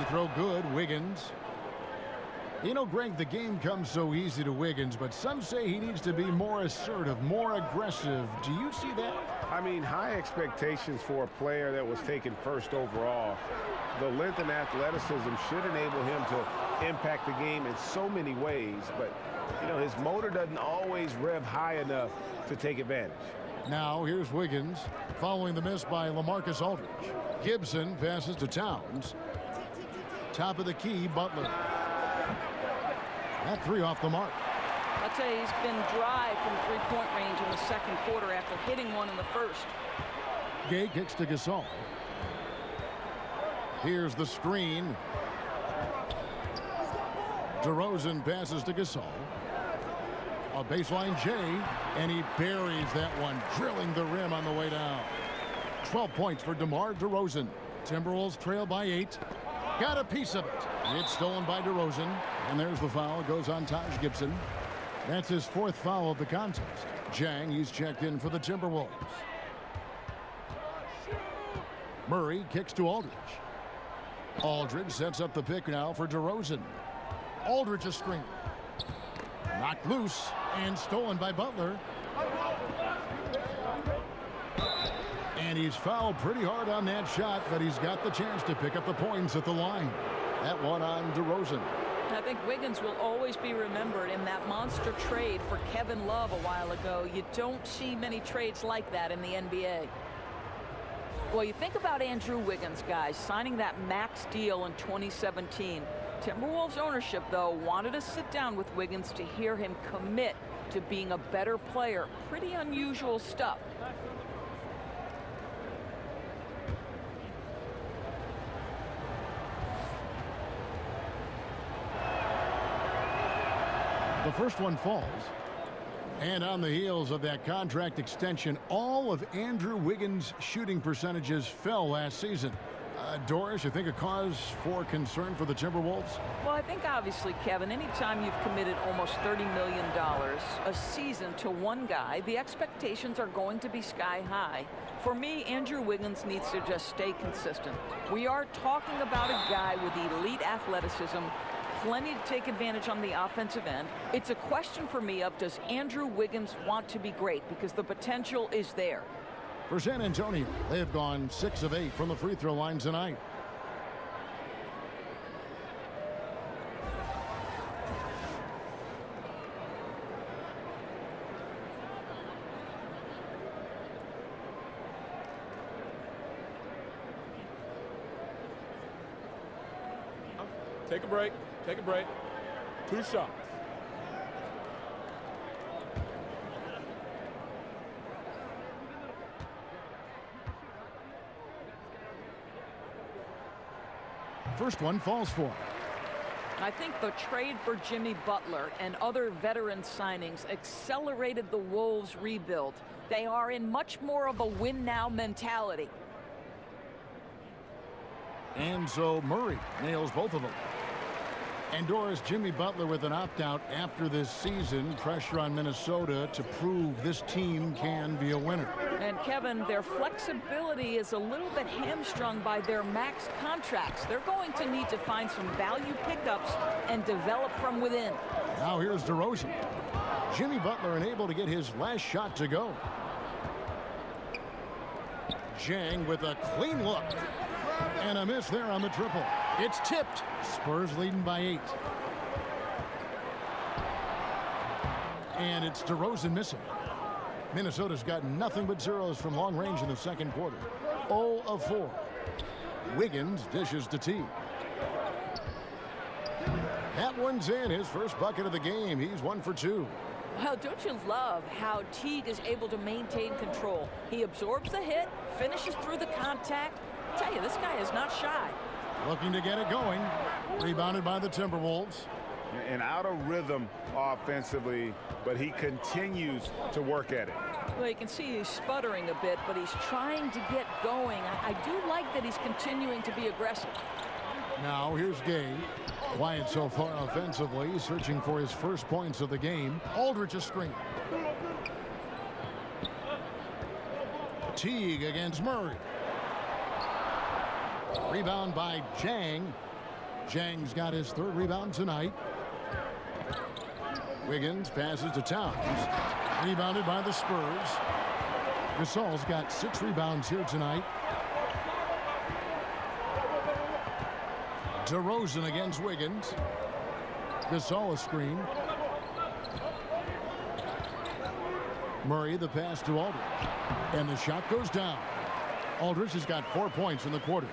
Throw good, Wiggins. You know, Greg, the game comes so easy to Wiggins, but some say he needs to be more assertive, more aggressive. Do you see that? I mean, high expectations for a player that was taken first overall. The length and athleticism should enable him to impact the game in so many ways, but, you know, his motor doesn't always rev high enough to take advantage. Now, here's Wiggins, following the miss by LaMarcus Aldridge. Gibson passes to Towns. Top of the key, Butler. That three off the mark. I'd say he's been dry from three-point range in the second quarter after hitting one in the first. Gay kicks to Gasol. Here's the screen. DeRozan passes to Gasol. A baseline J, and he buries that one, drilling the rim on the way down. 12 points for DeMar DeRozan. Timberwolves trail by 8. Got a piece of it. It's stolen by DeRozan. And there's the foul. It goes on Taj Gibson. That's his 4th foul of the contest. Jang, he's checked in for the Timberwolves. Murray kicks to Aldridge. Aldridge sets up the pick now for DeRozan. Aldridge a screen. Knocked loose and stolen by Butler. And he's fouled pretty hard on that shot, but he's got the chance to pick up the points at the line. That one on DeRozan. I think Wiggins will always be remembered in that monster trade for Kevin Love a while ago. You don't see many trades like that in the NBA. Well, you think about Andrew Wiggins, guys, signing that max deal in 2017. Timberwolves ownership, though, wanted to sit down with Wiggins to hear him commit to being a better player. Pretty unusual stuff. The first one falls. And on the heels of that contract extension, all of Andrew Wiggins' shooting percentages fell last season. Doris, you think a cause for concern for the Timberwolves? Well, I think obviously, Kevin, anytime you've committed almost $30 million a season to one guy, the expectations are going to be sky high. For me, Andrew Wiggins needs to just stay consistent. We are talking about a guy with elite athleticism, plenty to take advantage on the offensive end. It's a question for me of, does Andrew Wiggins want to be great? Because the potential is there. For San Antonio, they have gone 6 of 8 from the free throw line tonight. Take a break. Take a break. 2 shots. First one falls for him. I think the trade for Jimmy Butler and other veteran signings accelerated the Wolves' rebuild. They are in much more of a win-now mentality. And so Murray nails both of them. And Doris, Jimmy Butler with an opt-out after this season. Pressure on Minnesota to prove this team can be a winner. And Kevin, their flexibility is a little bit hamstrung by their max contracts. They're going to need to find some value pickups and develop from within. Now here's DeRozan. Jimmy Butler unable to get his last shot to go. Zhang with a clean look. And a miss there on the triple. It's tipped. Spurs leading by 8. And it's DeRozan missing. Minnesota's got nothing but zeros from long range in the second quarter. 0 of 4. Wiggins dishes to T. That one's in. His first bucket of the game. He's 1 for 2. Well, don't you love how Teague is able to maintain control? He absorbs the hit, finishes through the contact. I tell you, this guy is not shy. Looking to get it going. Rebounded by the Timberwolves. And out of rhythm offensively, but he continues to work at it. Well, you can see he's sputtering a bit, but he's trying to get going. I do like that he's continuing to be aggressive. Now here's Gay. Quiet so far offensively, searching for his first points of the game. Aldridge a screen. Teague against Murray. Rebound by Zhang. Zhang's got his 3rd rebound tonight. Wiggins passes to Towns. Rebounded by the Spurs. Gasol's got 6 rebounds here tonight. DeRozan against Wiggins. Gasol a screen. Murray the pass to Aldridge. And the shot goes down. Aldridge has got 4 points in the quarter.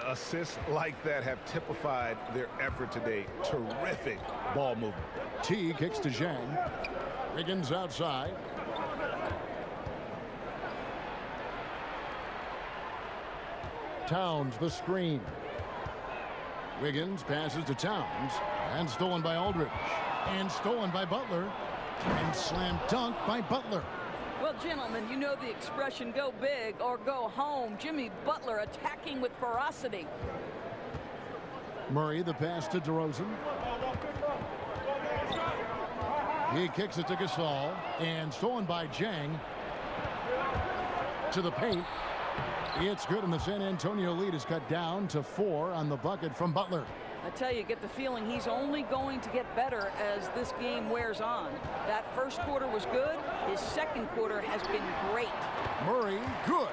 Assists like that have typified their effort today. Terrific ball movement. T kicks to Zhang. Wiggins outside. Towns the screen. Wiggins passes to Towns. And stolen by Aldridge. And stolen by Butler. And slam dunk by Butler. Well, gentlemen, you know the expression, go big or go home. Jimmy Butler attacking with ferocity. Murray the pass to DeRozan. He kicks it to Gasol. And stolen by Zhang. To the paint. It's good, and the San Antonio lead is cut down to 4 on the bucket from Butler. I tell you, get the feeling he's only going to get better as this game wears on. That first quarter was good. His second quarter has been great. Murray, good.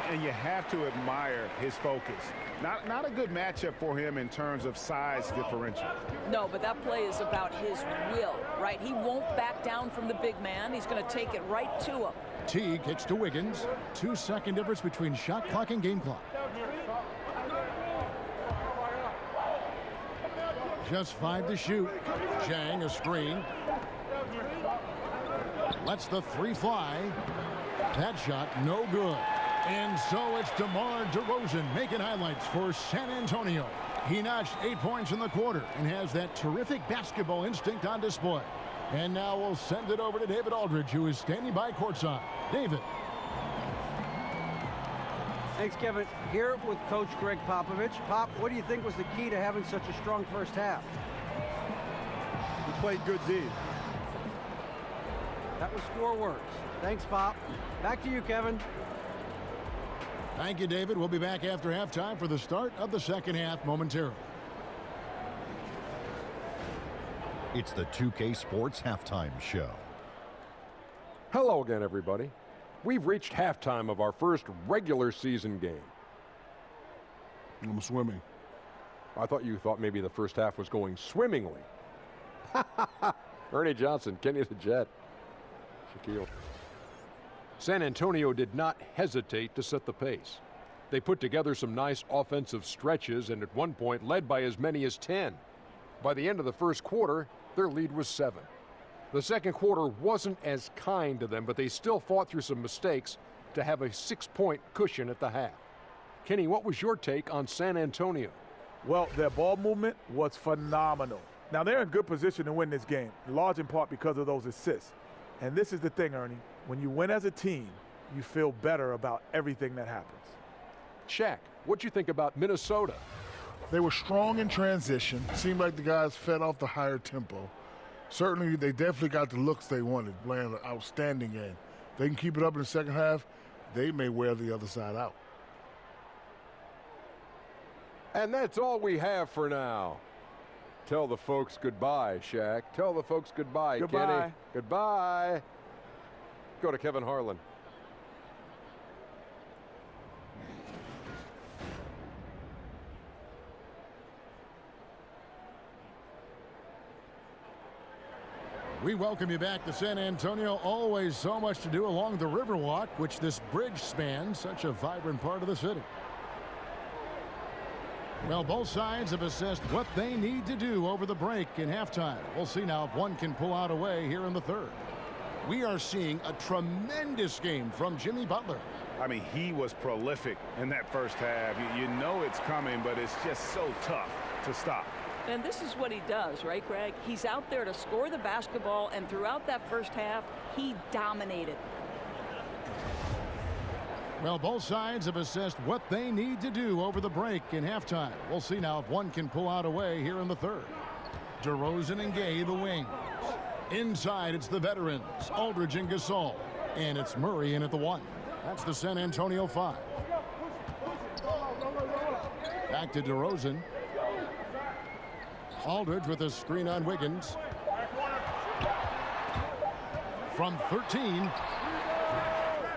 And you have to admire his focus. Not a good matchup for him in terms of size differential. No, but that play is about his will, right? He won't back down from the big man. He's going to take it right to him. T kicks to Wiggins. 2-second difference between shot clock and game clock. Just 5 to shoot. Zhang a screen. Lets the 3 fly. That shot no good. And so it's DeMar DeRozan making highlights for San Antonio. He notched 8 points in the quarter and has that terrific basketball instinct on display. And now we'll send it over to David Aldridge, who is standing by courtside. David. Thanks, Kevin. Here with Coach Greg Popovich. Pop, what do you think was the key to having such a strong first half? We played good D. That was 4 words. Thanks, Pop. Back to you, Kevin. Thank you, David. We'll be back after halftime for the start of the second half momentarily. It's the 2K Sports Halftime Show. Hello again, everybody. We've reached halftime of our first regular season game. I'm swimming. I thought you thought maybe the first half was going swimmingly. Ernie Johnson, Kenny the Jet, Shaquille. San Antonio did not hesitate to set the pace. They put together some nice offensive stretches and at one point led by as many as 10. By the end of the first quarter, their lead was 7. The second quarter wasn't as kind to them, but they still fought through some mistakes to have a 6-point cushion at the half. Kenny, what was your take on San Antonio? Well, their ball movement was phenomenal. Now, they're in good position to win this game, large in part because of those assists. And this is the thing, Ernie. When you win as a team, you feel better about everything that happens. Shaq, what'd you think about Minnesota? They were strong in transition. Seemed like the guys fed off the higher tempo. Certainly, they definitely got the looks they wanted, playing an outstanding game. If they can keep it up in the second half, they may wear the other side out. And that's all we have for now. Tell the folks goodbye, Shaq. Tell the folks goodbye, goodbye. Kenny. Goodbye. Go to Kevin Harlan. We welcome you back to San Antonio. Always so much to do along the Riverwalk, which this bridge spans, such a vibrant part of the city. Well, both sides have assessed what they need to do over the break in halftime. We'll see now if one can pull out a way here in the third. We are seeing a tremendous game from Jimmy Butler. I mean, he was prolific in that first half. You know it's coming, but it's just so tough to stop. And this is what he does, right, Greg? He's out there to score the basketball, and throughout that first half, he dominated. Well, both sides have assessed what they need to do over the break in halftime. We'll see now if one can pull out a way here in the third. DeRozan and Gay, the wings. Inside, it's the veterans, Aldridge and Gasol. And it's Murray in at the 1. That's the San Antonio 5. Back to DeRozan. Aldridge with a screen on Wiggins. From 13.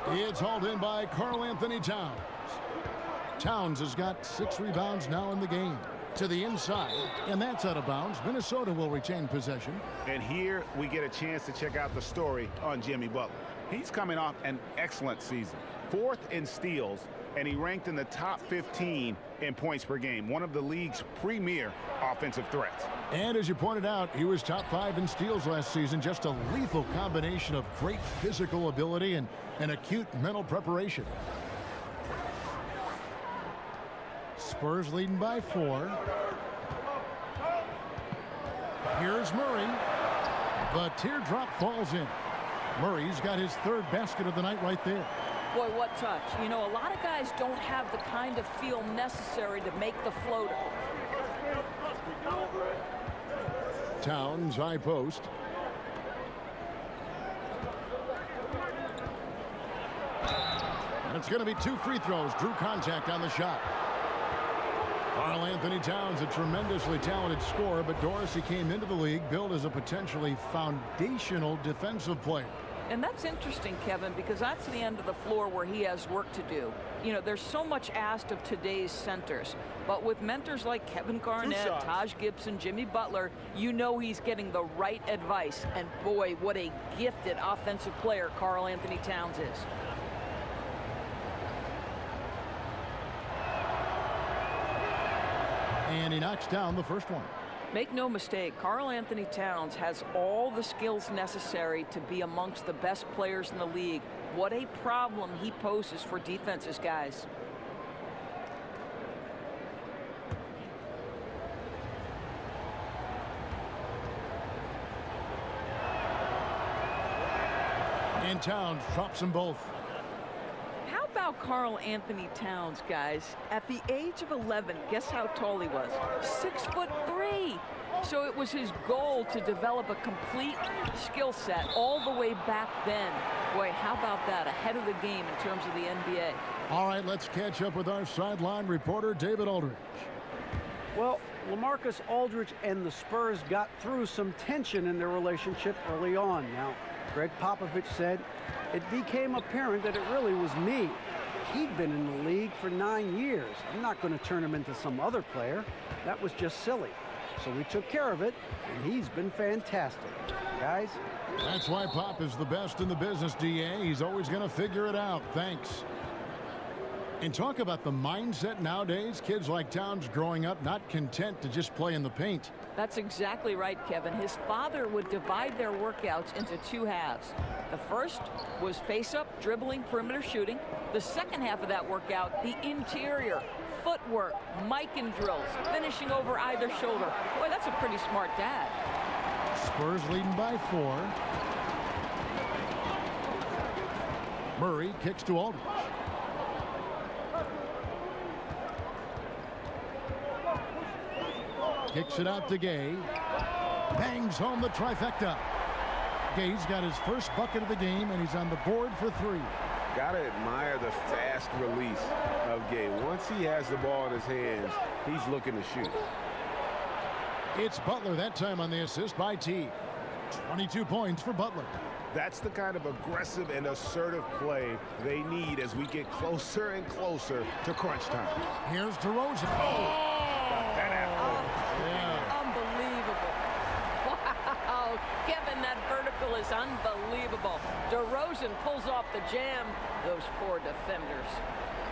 It's hauled in by Karl-Anthony Towns. Towns has got 6 rebounds now in the game. To the inside, and that's out of bounds. Minnesota will retain possession. And here we get a chance to check out the story on Jimmy Butler. He's coming off an excellent season. 4th in steals, and he ranked in the top 15 in points per game, one of the league's premier offensive threats. And as you pointed out, he was top 5 in steals last season. Just a lethal combination of great physical ability and acute mental preparation. Spurs leading by 4. Here's Murray. The teardrop falls in. Murray's got his 3rd basket of the night right there. Boy, what touch. You know, a lot of guys don't have the kind of feel necessary to make the floater. Towns, high post. And it's going to be 2 free throws. Drew contact on the shot. Karl-Anthony Towns, a tremendously talented scorer, but Doris, he came into the league billed as a potentially foundational defensive player. And that's interesting, Kevin, because that's the end of the floor where he has work to do. You know, there's so much asked of today's centers. But with mentors like Kevin Garnett, Taj Gibson, Jimmy Butler, you know he's getting the right advice. And boy, what a gifted offensive player Karl-Anthony Towns is. And he knocks down the first one. Make no mistake, Karl-Anthony Towns has all the skills necessary to be amongst the best players in the league. What a problem he poses for defenses, guys. And Towns drops them both. How about Karl-Anthony Towns, guys? At the age of 11, guess how tall he was? 6'3". So it was his goal to develop a complete skill set all the way back then. Boy, how about that? Ahead of the game in terms of the NBA. All right, let's catch up with our sideline reporter, David Aldridge. Well, LaMarcus Aldridge and the Spurs got through some tension in their relationship early on. Now, Greg Popovich said, it became apparent that it really was me. He'd been in the league for 9 years. I'm not going to turn him into some other player. That was just silly. So we took care of it, and he's been fantastic. Guys? That's why Pop is the best in the business, DA. He's always going to figure it out. Thanks. And talk about the mindset nowadays. Kids like Towns growing up not content to just play in the paint. That's exactly right, Kevin. His father would divide their workouts into 2 halves. The first was face-up, dribbling, perimeter shooting. The second half of that workout, the interior, footwork, mic and drills, finishing over either shoulder. Boy, that's a pretty smart dad. Spurs leading by 4. Murray kicks to Aldridge. Kicks it out to Gay. Bangs home the trifecta. Gay's got his first bucket of the game, and he's on the board for 3. Gotta admire the fast release of Gay. Once he has the ball in his hands, he's looking to shoot. It's Butler that time on the assist by T. 22 points for Butler. That's the kind of aggressive and assertive play they need as we get closer and closer to crunch time. Here's DeRozan. Unbelievable. Wow. Kevin, that vertical is unbelievable. DeRozan pulls off the jam. Those poor defenders.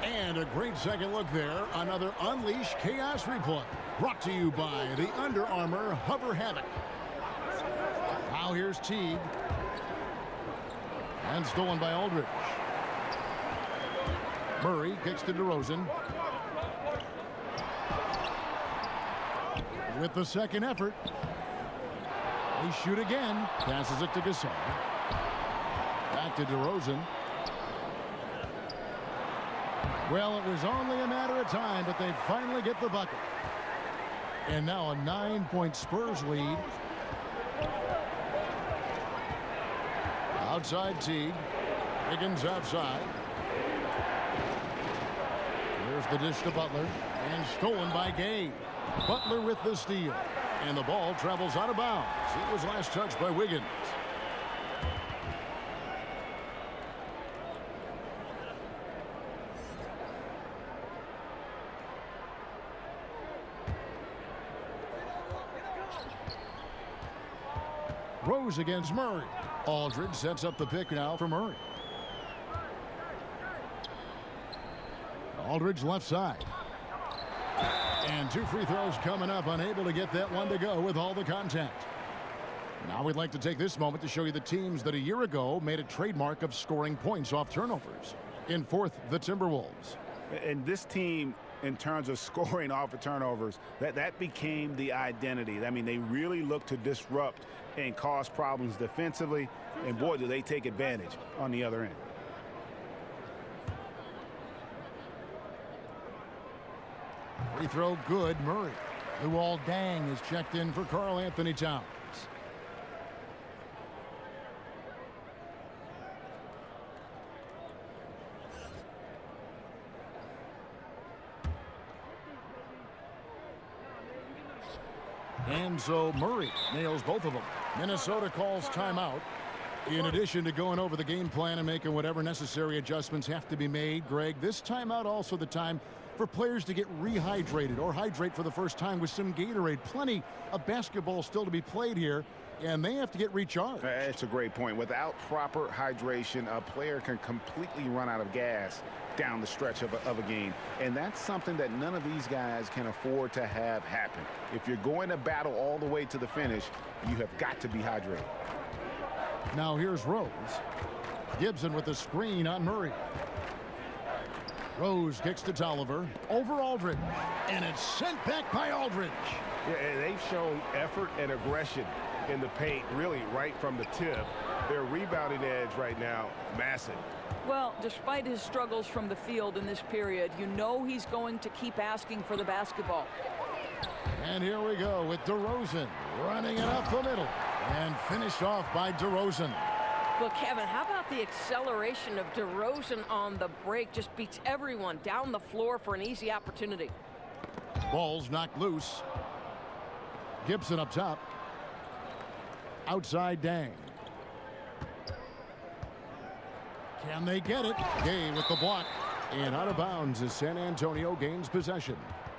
And a great second look there. Another Unleash Chaos replay. Brought to you by the Under Armour Hover Havoc. Now here's Teague. And stolen by Aldridge. Murray kicks to DeRozan. With the second effort. They shoot again. Passes it to Gasol. Back to DeRozan. Well, it was only a matter of time, but they finally get the bucket. And now a 9-point Spurs lead. Outside Teague. Higgins outside. Here's the dish to Butler. And stolen by Gay. Butler with the steal. And the ball travels out of bounds. It was last touched by Wiggins. Rose against Murray. Aldridge sets up the pick now for Murray. Aldridge left side. And 2 free throws coming up, unable to get that one to go with all the contact. Now we'd like to take this moment to show you the teams that a year ago made a trademark of scoring points off turnovers. In 4th, the Timberwolves. And this team, in terms of scoring off of turnovers, that became the identity. I mean, they really look to disrupt and cause problems defensively, and boy, do they take advantage on the other end. Free throw good, Murray. Luol Deng is checked in for Karl Anthony Towns. And so Murray nails both of them. Minnesota calls timeout. In addition to going over the game plan and making whatever necessary adjustments have to be made, Greg, this timeout also the time for players to get rehydrated or hydrate for the first time with some Gatorade. Plenty of basketball still to be played here, and they have to get recharged. That's a great point. Without proper hydration, a player can completely run out of gas down the stretch of a game, and that's something that none of these guys can afford to have happen. If you're going to battle all the way to the finish, you have got to be hydrated. Now here's Rose. Gibson with the screen on Murray. Rose kicks to Tolliver. Over Aldridge. And it's sent back by Aldridge. Yeah, and they've shown effort and aggression in the paint, really right from the tip. Their rebounding edge right now, massive. Well, despite his struggles from the field in this period, you know he's going to keep asking for the basketball. And here we go with DeRozan running it up the middle. And finished off by DeRozan. Well, Kevin, how about the acceleration of DeRozan on the break? Just beats everyone down the floor for an easy opportunity. Ball's knocked loose. Gibson up top. Outside Dang. Can they get it? Gay with the block. And out of bounds as San Antonio gains possession.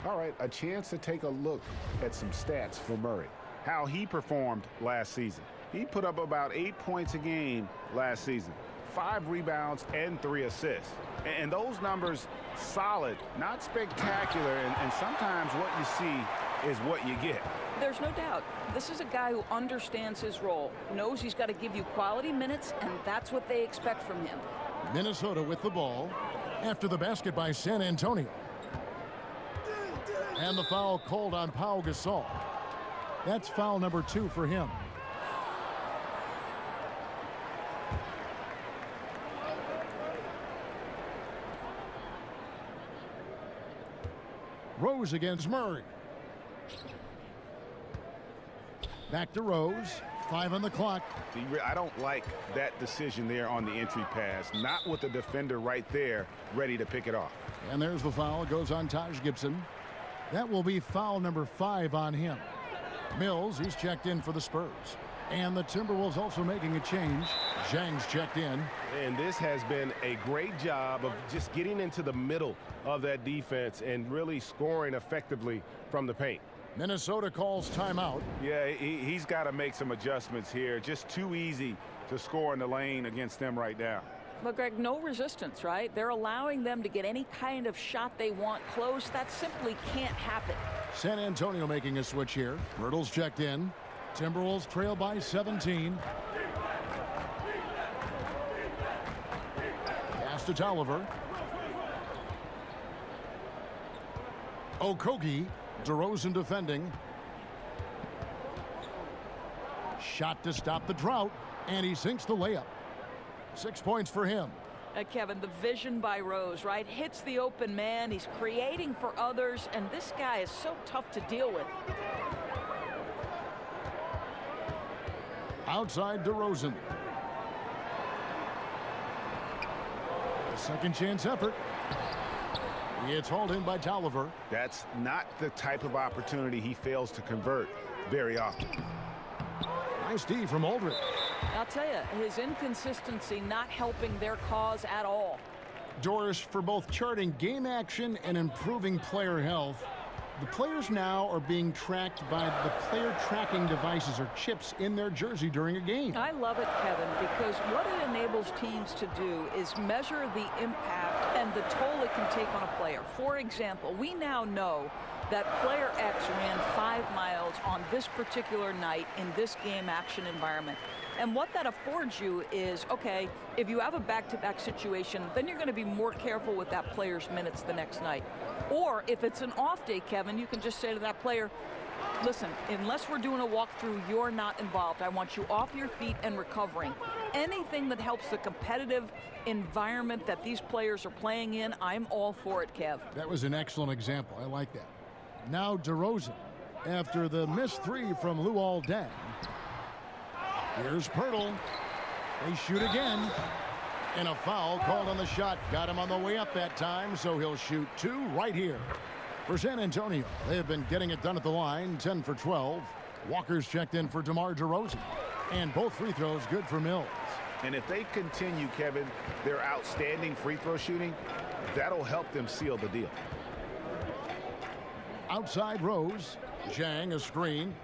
All right, a chance to take a look at some stats for Murray. How he performed last season. He put up about 8 points a game last season. 5 rebounds and 3 assists. And those numbers solid, not spectacular. And sometimes what you see is what you get. There's no doubt. This is a guy who understands his role, knows he's got to give you quality minutes, and that's what they expect from him. Minnesota with the ball after the basket by San Antonio. And the foul called on Pau Gasol. That's foul number 2 for him. Rose against Murray. Back to Rose. 5 on the clock. I don't like that decision there on the entry pass. Not with the defender right there ready to pick it off. And there's the foul. It goes on Taj Gibson. That will be foul number 5 on him. Mills, he's checked in for the Spurs. And the Timberwolves also making a change. Zhang's checked in. And this has been a great job of just getting into the middle of that defense and really scoring effectively from the paint. Minnesota calls timeout. Yeah, he's got to make some adjustments here. Just too easy to score in the lane against them right now. But, Greg, no resistance, right? They're allowing them to get any kind of shot they want close. That simply can't happen. San Antonio making a switch here. Hurdle's checked in. Timberwolves trail by 17. Pass to Tolliver. Okogie. DeRozan defending. Shot to stop the drought, and he sinks the layup. 6 points for him. Kevin, the vision by Rose, right? Hits the open man. He's creating for others, and this guy is so tough to deal with. Outside DeRozan. A second chance effort. It's hauled in by Tolliver. That's not the type of opportunity he fails to convert very often. Nice D from Aldridge. I'll tell you, his inconsistency not helping their cause at all. Doris, for both charting game action and improving player health, the players now are being tracked by the player tracking devices or chips in their jersey during a game. I love it, Kevin, because what it enables teams to do is measure the impact and the toll it can take on a player. For example, we now know that player X ran 5 miles on this particular night in this game action environment. And what that affords you is, okay, if you have a back-to-back situation, then you're going to be more careful with that player's minutes the next night. Or if it's an off day, Kevin, you can just say to that player, listen, unless we're doing a walkthrough, you're not involved. I want you off your feet and recovering. Anything that helps the competitive environment that these players are playing in, I'm all for it, Kev. That was an excellent example. I like that. Now DeRozan, after the missed 3 from Luol Deng. Here's Pirtle. They shoot again. And a foul called on the shot. Got him on the way up that time, so he'll shoot 2 right here. For San Antonio, they have been getting it done at the line, 10 for 12. Walker's checked in for DeMar DeRozan. And both free throws good for Mills. And if they continue, Kevin, their outstanding free throw shooting, that'll help them seal the deal. Outside Rose. Zhang a screen.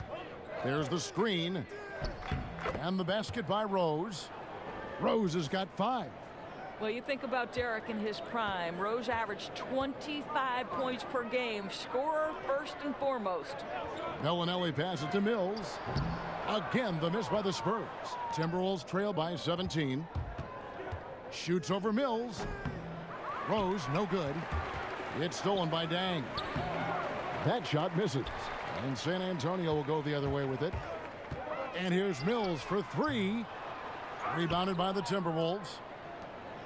There's the screen. And the basket by Rose. Rose has got 5. Well, you think about Derek in his prime. Rose averaged 25 points per game. Scorer first and foremost. Bellinelli passes to Mills. Again, the miss by the Spurs. Timberwolves trail by 17. Shoots over Mills. Rose, no good. It's stolen by Dang. That shot misses. And San Antonio will go the other way with it. And here's Mills for 3. Rebounded by the Timberwolves.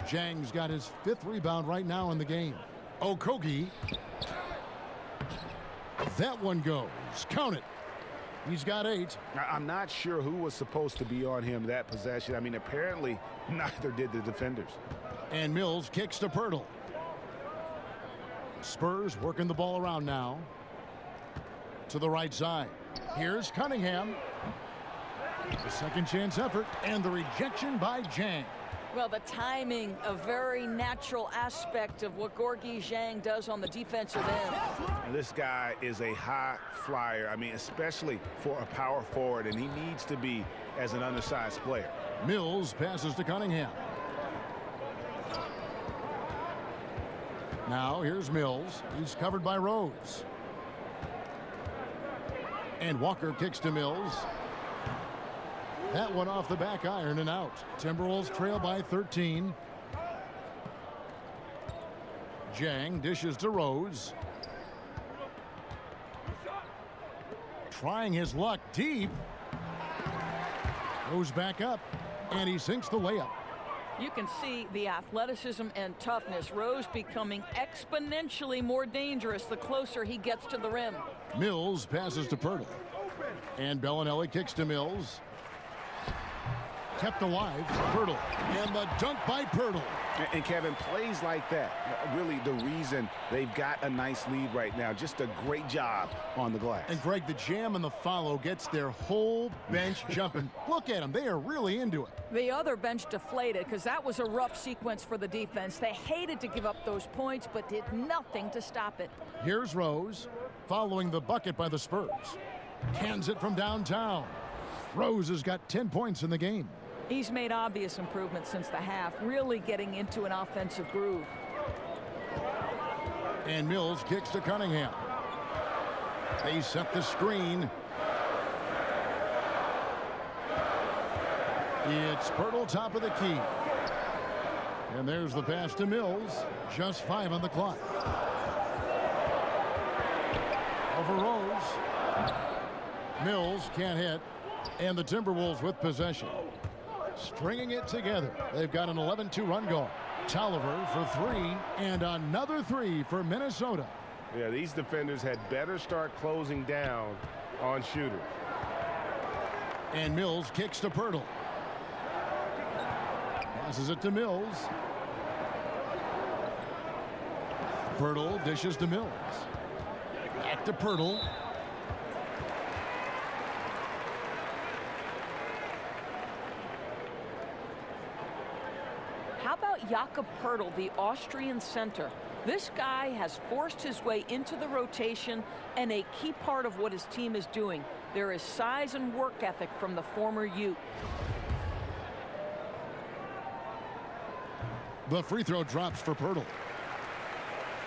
Zhang's got his 5th rebound right now in the game. Okogie. That one goes. Count it. He's got 8. I'm not sure who was supposed to be on him that possession. I mean, apparently neither did the defenders. And Mills kicks to Pirtle. Spurs working the ball around now. To the right side. Here's Cunningham. A second chance effort, and the rejection by Zhang. Well, the timing, a very natural aspect of what Gorgui Zhang does on the defensive end. This guy is a high flyer. I mean, especially for a power forward, and he needs to be as an undersized player. Mills passes to Cunningham. Now here's Mills. He's covered by Rose. And Walker kicks to Mills. That one off the back iron and out. Timberwolves trail by 13. Zhang dishes to Rose. Trying his luck deep. Goes back up, and he sinks the layup. You can see the athleticism and toughness. Rose becoming exponentially more dangerous the closer he gets to the rim. Mills passes to Pirtle. And Bellinelli kicks to Mills. Kept alive, Pirtle. And the dunk by Pirtle. And Kevin, plays like that, really the reason they've got a nice lead right now. Just a great job on the glass. And Greg, the jam and the follow gets their whole bench jumping. Look at them. They are really into it. The other bench deflated because that was a rough sequence for the defense. They hated to give up those points, but did nothing to stop it. Here's Rose, following the bucket by the Spurs. Cans it from downtown. Rose has got 10 points in the game. He's made obvious improvements since the half, really getting into an offensive groove. And Mills kicks to Cunningham. They set the screen. It's Pirtle, top of the key. And there's the pass to Mills. Just 5 on the clock. Over Rose. Mills can't hit. And the Timberwolves with possession. Stringing it together. They've got an 11-2 run going. Tolliver for 3, and another 3 for Minnesota. Yeah, these defenders had better start closing down on shooters. And Mills kicks to Pirtle. Passes it to Mills. Pirtle dishes to Mills. Back to Pirtle. How about Jakob Pirtle, the Austrian center? This guy has forced his way into the rotation and a key part of what his team is doing. There is size and work ethic from the former Ute. The free throw drops for Pirtle.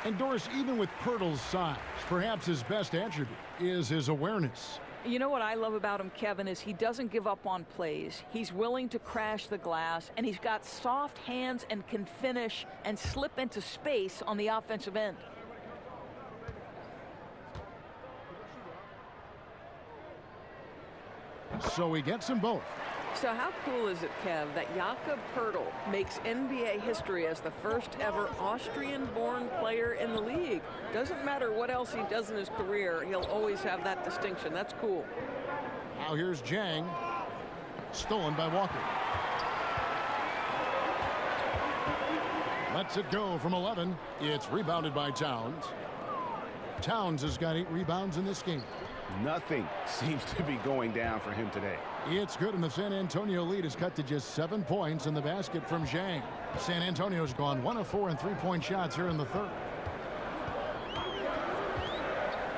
And Doris, even with Pirtle's size, perhaps his best attribute is his awareness. You know what I love about him, Kevin, is he doesn't give up on plays. He's willing to crash the glass, and he's got soft hands and can finish and slip into space on the offensive end. So he gets them both. So how cool is it, Kev, that Jakob Pirtle makes NBA history as the first ever Austrian-born player in the league? Doesn't matter what else he does in his career, he'll always have that distinction. That's cool. Now here's Zhang. Stolen by Walker. Lets it go from 11. It's rebounded by Towns. Towns has got 8 rebounds in this game. Nothing seems to be going down for him today. It's good, and the San Antonio lead is cut to just 7 points in the basket from Zhang. San Antonio's gone 1 of 4 in 3-point shots here in the third.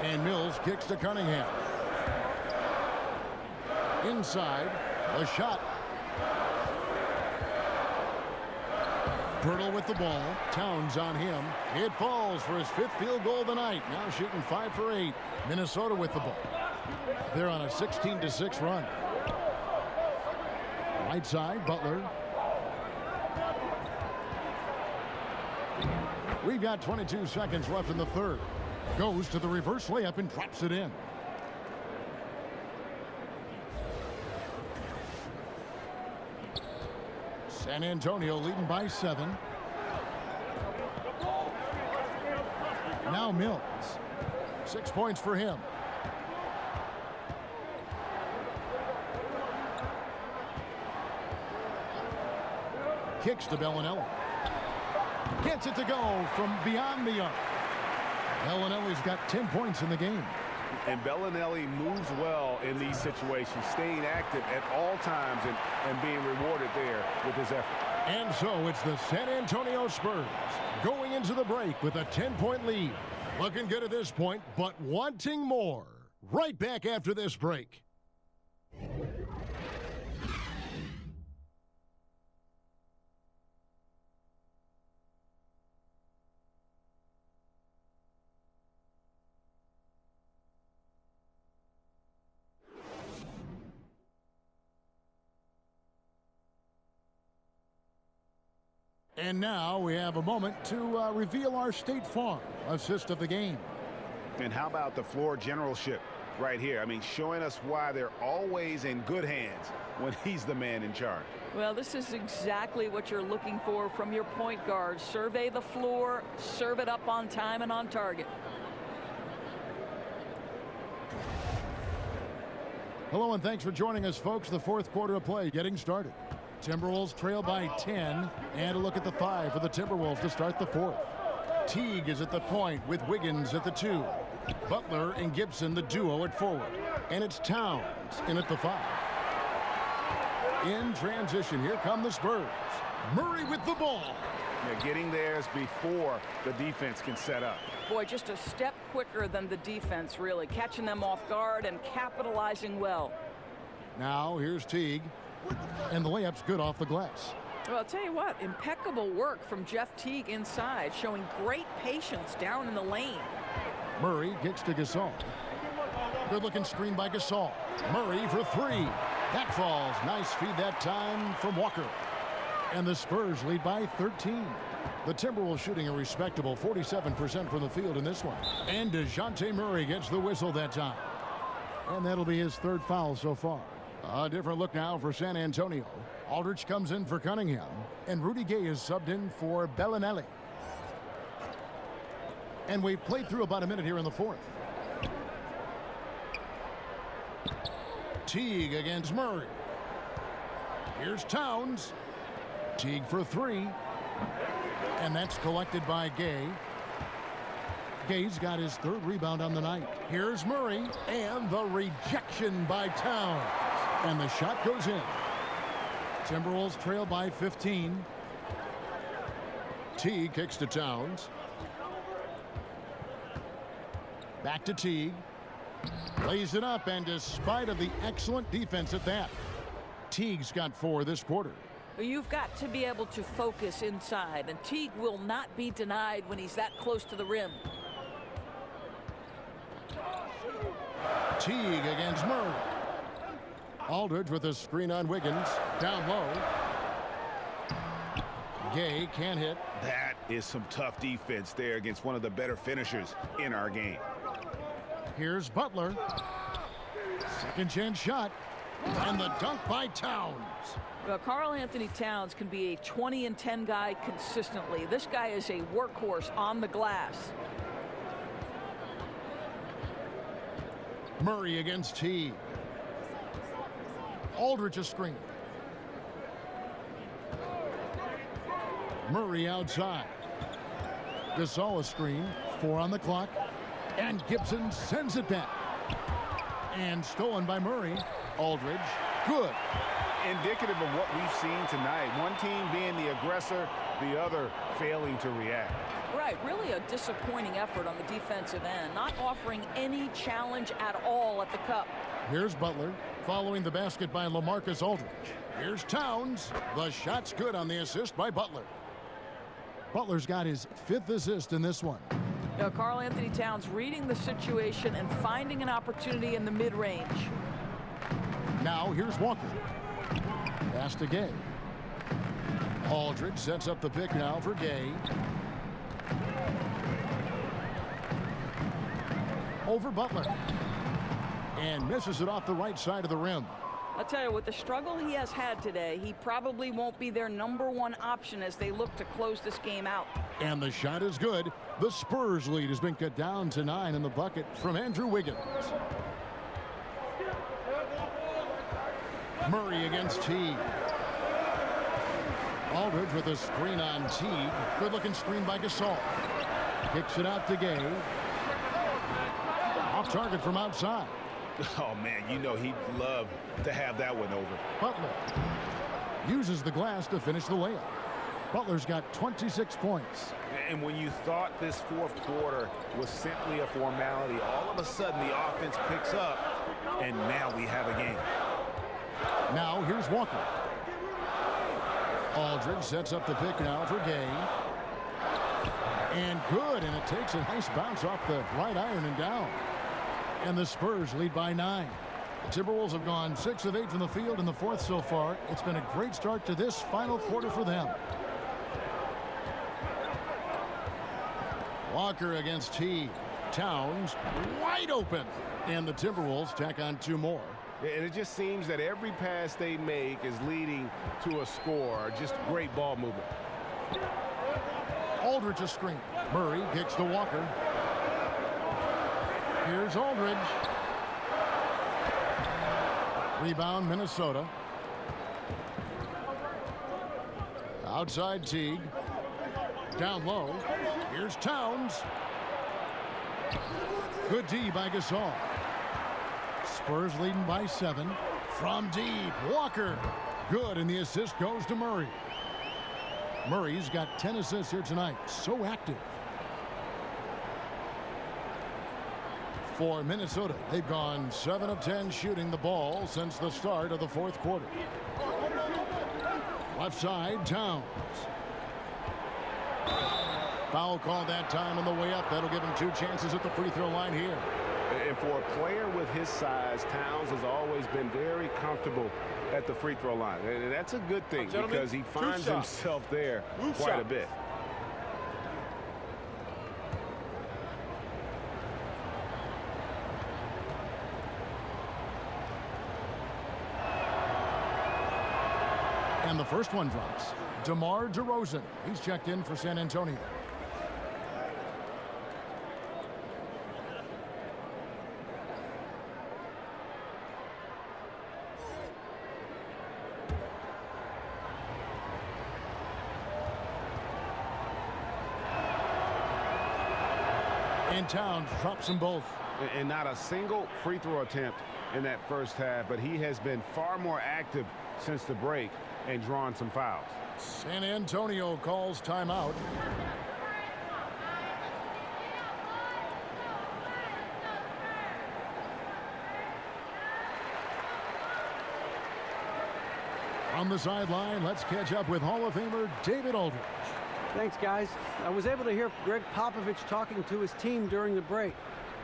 And Mills kicks to Cunningham. Inside, the shot. Pirtle with the ball. Towns on him. It falls for his 5th field goal of the night. Now shooting 5 for 8. Minnesota with the ball. They're on a 16-6 run. Right side, Butler. We've got 22 seconds left in the third. Goes to the reverse layup and drops it in. San Antonio leading by 7. Now Mills. 6 points for him. Kicks to Bellinelli. Gets it to go from beyond the arc. Bellinelli's got 10 points in the game. And Bellinelli moves well in these situations, staying active at all times and being rewarded there with his effort. And so it's the San Antonio Spurs going into the break with a 10-point lead. Looking good at this point, but wanting more. Right back after this break. And now we have a moment to reveal our State Farm assist of the game. And how about the floor generalship right here? I mean, showing us why they're always in good hands when he's the man in charge. Well, this is exactly what you're looking for from your point guard. Survey the floor, serve it up on time and on target. Hello and thanks for joining us, folks. The fourth quarter of play getting started. Timberwolves trail by 10, and a look at the 5 for the Timberwolves to start the fourth. Teague is at the point with Wiggins at the 2. Butler and Gibson, the duo at forward. And it's Towns in at the 5. In transition, here come the Spurs. Murray with the ball. Yeah, getting theirs before the defense can set up. Boy, just a step quicker than the defense, really. Catching them off guard and capitalizing well. Now, here's Teague. And the layup's good off the glass. Well, I'll tell you what, impeccable work from Jeff Teague inside, showing great patience down in the lane. Murray gets to Gasol. Good-looking screen by Gasol. Murray for 3. That falls. Nice feed that time from Walker. And the Spurs lead by 13. The Timberwolves shooting a respectable 47% from the field in this one. And DeJounte Murray gets the whistle that time. And that'll be his 3rd foul so far. A different look now for San Antonio. Aldridge comes in for Cunningham, and Rudy Gay is subbed in for Bellinelli. And we've played through about a minute here in the fourth. Teague against Murray. Here's Towns. Teague for 3. And that's collected by Gay. Gay's got his 3rd rebound on the night. Here's Murray, and the rejection by Towns. And the shot goes in. Timberwolves trail by 15. Teague kicks to Towns. Back to Teague. Lays it up, and despite of the excellent defense at that, Teague's got 4 this quarter. You've got to be able to focus inside, and Teague will not be denied when he's that close to the rim. Teague against Murray. Aldridge with a screen on Wiggins. Down low. Gay can't hit. That is some tough defense there against one of the better finishers in our game. Here's Butler. Second chance shot. And the dunk by Towns. Well, Karl Anthony Towns can be a 20-10 guy consistently. This guy is a workhorse on the glass. Murray against Teague. Aldridge a screen. Murray outside. Gasol a screen. 4 on the clock. And Gibson sends it back. And stolen by Murray. Aldridge. Good. Indicative of what we've seen tonight. One team being the aggressor, the other failing to react. Right, really a disappointing effort on the defensive end, not offering any challenge at all at the cup. Here's Butler, following the basket by LaMarcus Aldridge. Here's Towns. The shot's good on the assist by Butler. Butler's got his 5th assist in this one. Now, Karl Anthony Towns reading the situation and finding an opportunity in the mid-range. Now here's Walker. Pass to Gay. Aldridge sets up the pick now for Gay. Over Butler. And misses it off the right side of the rim. I'll tell you, with the struggle he has had today, he probably won't be their #1 option as they look to close this game out. And the shot is good. The Spurs lead has been cut down to 9 in the bucket from Andrew Wiggins. Murray against Teague. Aldridge with a screen on Teague. Good looking screen by Gasol. Kicks it out to Gay. Off target from outside. Oh, man, you know he'd love to have that one over. Butler uses the glass to finish the layup. Butler's got 26 points. And when you thought this fourth quarter was simply a formality, all of a sudden the offense picks up, and now we have a game. Now here's Walker. Aldridge sets up the pick now for Gay. And good, and it takes a nice bounce off the right iron and down. And the Spurs lead by 9. The Timberwolves have gone 6 of 8 from the field in the fourth so far. It's been a great start to this final quarter for them. Walker against T. Towns wide open. And the Timberwolves tack on 2 more. And it just seems that every pass they make is leading to a score. Just great ball movement. Aldridge a screen. Murray kicks to Walker. Here's Aldridge. Rebound Minnesota. Outside Teague. Down low. Here's Towns. Good D by Gasol. Spurs leading by 7. From deep, Walker. Good, and the assist goes to Murray. Murray's got 10 assists here tonight. So active. For Minnesota, they've gone 7 of 10 shooting the ball since the start of the fourth quarter. Left side, Towns. Foul called that time on the way up. That'll give him 2 chances at the free throw line here. And for a player with his size, Towns has always been very comfortable at the free throw line. And that's a good thing because he finds himself there quite a bit. And the first one drops. DeMar DeRozan. He's checked in for San Antonio. And Towns drops them both. And not a single free throw attempt in that first half, but he has been far more active since the break and drawn some fouls. San Antonio calls timeout. On the sideline, let's catch up with Hall of Famer David Aldridge. Thanks, guys. I was able to hear Greg Popovich talking to his team during the break.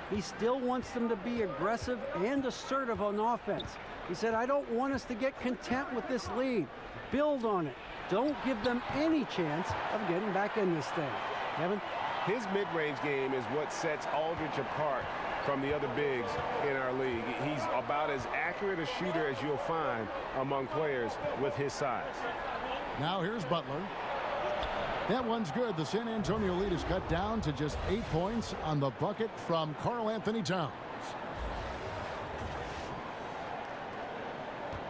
He still wants them to be aggressive and assertive on offense. He said, I don't want us to get content with this lead. Build on it. Don't give them any chance of getting back in this thing. Kevin? His mid-range game is what sets Aldridge apart from the other bigs in our league. He's about as accurate a shooter as you'll find among players with his size. Now here's Butler. That one's good. The San Antonio lead is cut down to just 8 points on the bucket from Karl-Anthony Towns.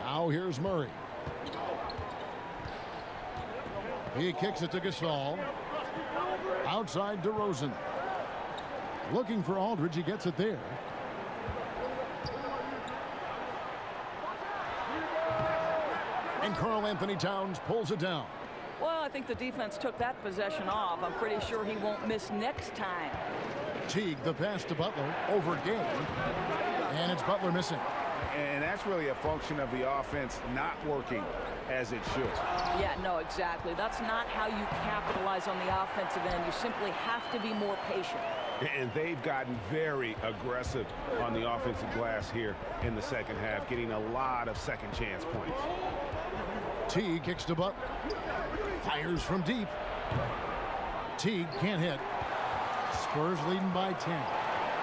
Now here's Murray. He kicks it to Gasol. Outside DeRozan. Looking for Aldridge. He gets it there. And Karl-Anthony Towns pulls it down. Well, I think the defense took that possession off. I'm pretty sure he won't miss next time. Teague, the pass to Butler, over Gay. And it's Butler missing. And that's really a function of the offense not working as it should. Yeah, no, exactly. That's not how you capitalize on the offensive end. You simply have to be more patient. And they've gotten very aggressive on the offensive glass here in the second half, getting a lot of second chance points. Teague kicks to Butler. Fires from deep. Teague can't hit. Spurs leading by 10.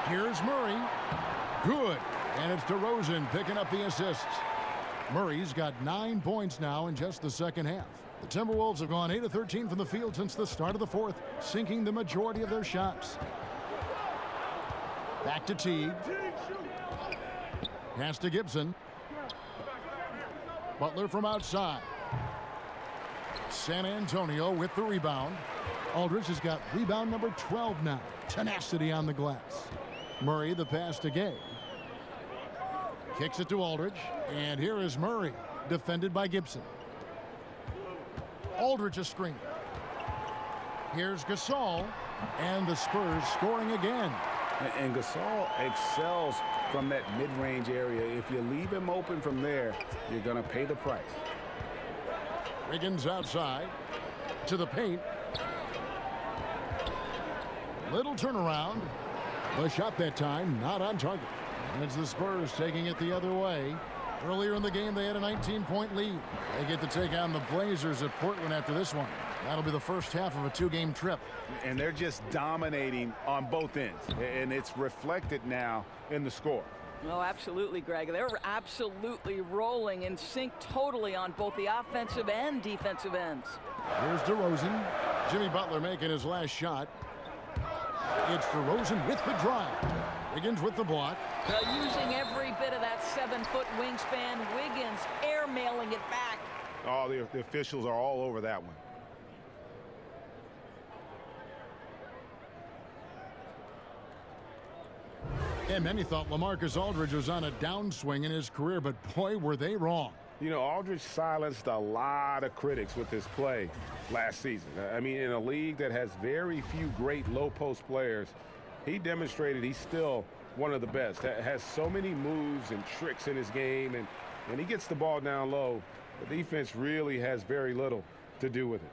Here's Murray. Good. And it's DeRozan picking up the assists. Murray's got 9 points now in just the second half. The Timberwolves have gone 8 of 13 from the field since the start of the fourth, sinking the majority of their shots. Back to Teague. Pass to Gibson. Butler from outside. San Antonio with the rebound. Aldridge has got rebound number 12 now. Tenacity on the glass. Murray the pass to Gay. Kicks it to Aldridge. And here is Murray, defended by Gibson. Aldridge a screen. Here's Gasol. And the Spurs scoring again. And Gasol excels from that mid-range area. If you leave him open from there, you're going to pay the price. Wiggins outside to the paint. Little turnaround. The shot that time not on target. And it's the Spurs taking it the other way. Earlier in the game, they had a 19-point lead. They get to take on the Blazers at Portland after this one. That'll be the first half of a two-game trip. And they're just dominating on both ends. And it's reflected now in the score. Oh, absolutely, Greg. They're absolutely rolling in sync totally on both the offensive and defensive ends. Here's DeRozan. Jimmy Butler making his last shot. It's DeRozan with the drive. Wiggins with the block. Using every bit of that 7-foot wingspan. Wiggins airmailing it back. Oh, the officials are all over that one. And many thought LaMarcus Aldridge was on a downswing in his career, but boy, were they wrong. You know, Aldridge silenced a lot of critics with his play last season. I mean, in a league that has very few great low-post players, he demonstrated he's still one of the best. Has so many moves and tricks in his game, and when he gets the ball down low, the defense really has very little to do with it.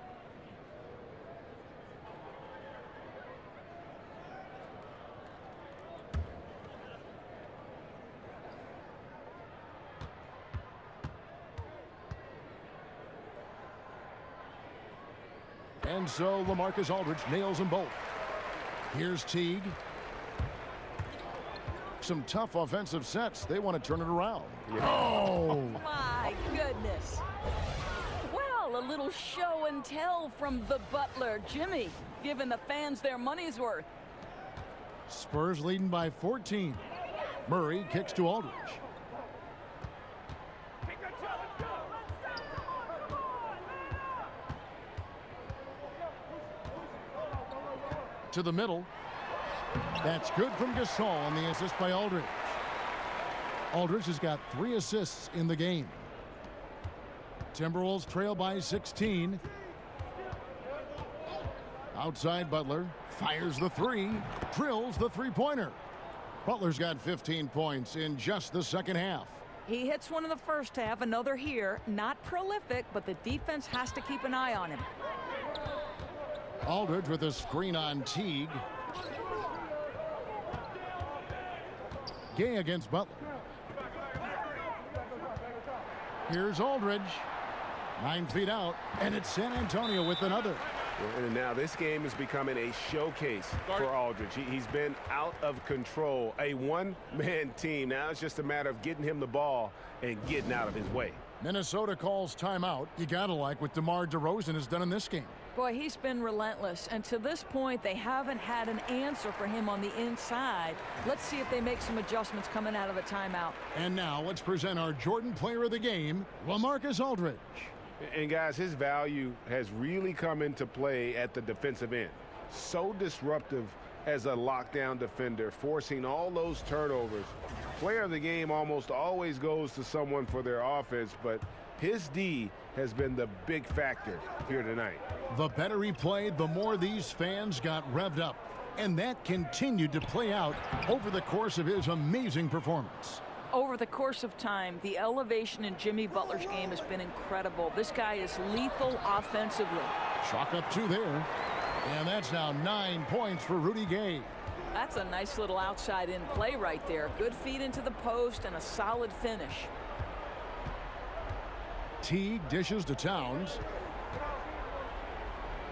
And so LaMarcus Aldridge nails them both. Here's Teague. Some tough offensive sets. They want to turn it around. Yeah. Oh! My goodness. Well, a little show and tell from the Butler. Jimmy giving the fans their money's worth. Spurs leading by 14. Murray kicks to Aldridge. To the middle. That's good from Gasol on the assist by Aldridge. Aldridge has got 3 assists in the game. Timberwolves trail by 16. Outside Butler fires the 3, drills the three-pointer. Butler's got 15 points in just the second half. He hits one in the first half, another here. Not prolific, but the defense has to keep an eye on him. Aldridge with a screen on Teague. Gay against Butler. Here's Aldridge. 9 feet out, and it's San Antonio with another. And now this game is becoming a showcase for Aldridge. He's been out of control. A one-man team. Now it's just a matter of getting him the ball and getting out of his way. Minnesota calls timeout. You gotta like what DeMar DeRozan has done in this game. Boy, he's been relentless, and to this point, they haven't had an answer for him on the inside. Let's see if they make some adjustments coming out of the timeout. And now let's present our Jordan Player of the Game, LaMarcus Aldridge. And guys, his value has really come into play at the defensive end. So disruptive as a lockdown defender, forcing all those turnovers. Player of the game almost always goes to someone for their offense, but his D has been the big factor here tonight. The better he played, the more these fans got revved up. And that continued to play out over the course of his amazing performance. Over the course of time, the elevation in Jimmy Butler's game has been incredible. This guy is lethal offensively. Chalk up 2 there. And that's now 9 points for Rudy Gay. That's a nice little outside-in play right there. Good feed into the post and a solid finish. Teague dishes to Towns.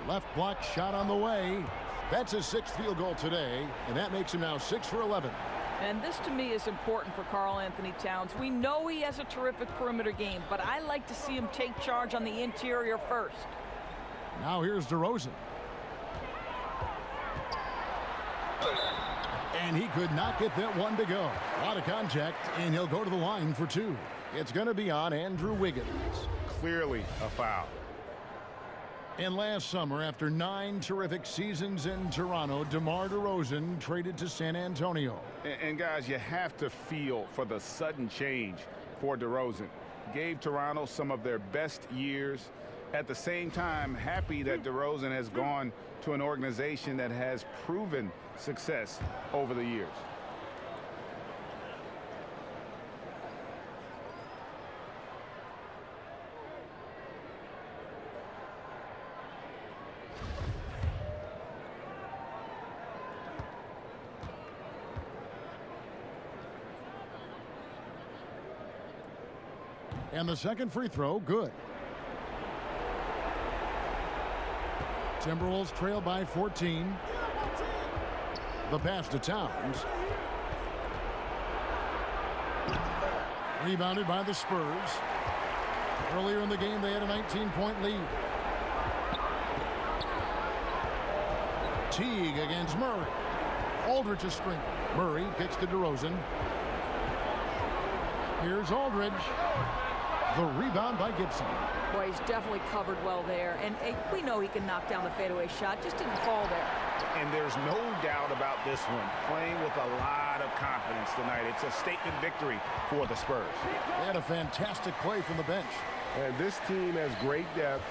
Left block shot on the way. That's his 6th field goal today, and that makes him now 6 for 11. And this, to me, is important for Karl Anthony Towns. We know he has a terrific perimeter game, but I like to see him take charge on the interior first. Now here's DeRozan. And he could not get that one to go. A lot of contact, and he'll go to the line for 2. It's going to be on Andrew Wiggins. Clearly a foul. And last summer, after 9 terrific seasons in Toronto, DeMar DeRozan traded to San Antonio. And guys, you have to feel for the sudden change for DeRozan. Gave Toronto some of their best years. At the same time, happy that DeRozan has gone to an organization that has proven success over the years. And the second free throw, good. Timberwolves trail by 14. The pass to Towns. Rebounded by the Spurs. Earlier in the game, they had a 19-point lead. Teague against Murray. Aldridge a screen. Murray kicks to DeRozan. Here's Aldridge. The rebound by Gibson. Boy, he's definitely covered well there. And we know he can knock down the fadeaway shot. Just didn't fall there. And there's no doubt about this one. Playing with a lot of confidence tonight. It's a statement victory for the Spurs. They had a fantastic play from the bench. And this team has great depth,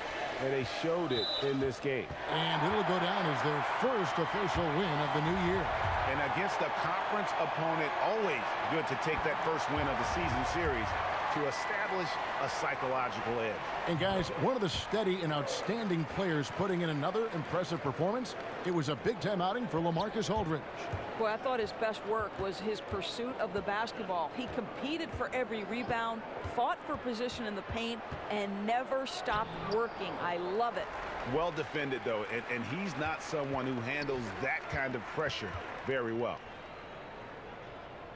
and they showed it in this game. And it'll go down as their first official win of the new year. And against a conference opponent, always good to take that first win of the season series to establish a psychological edge. And guys, one of the steady and outstanding players putting in another impressive performance. It was a big-time outing for LaMarcus Aldridge. Boy, I thought his best work was his pursuit of the basketball. He competed for every rebound, fought for position in the paint, and never stopped working. I love it. Well defended, though, and he's not someone who handles that kind of pressure very well.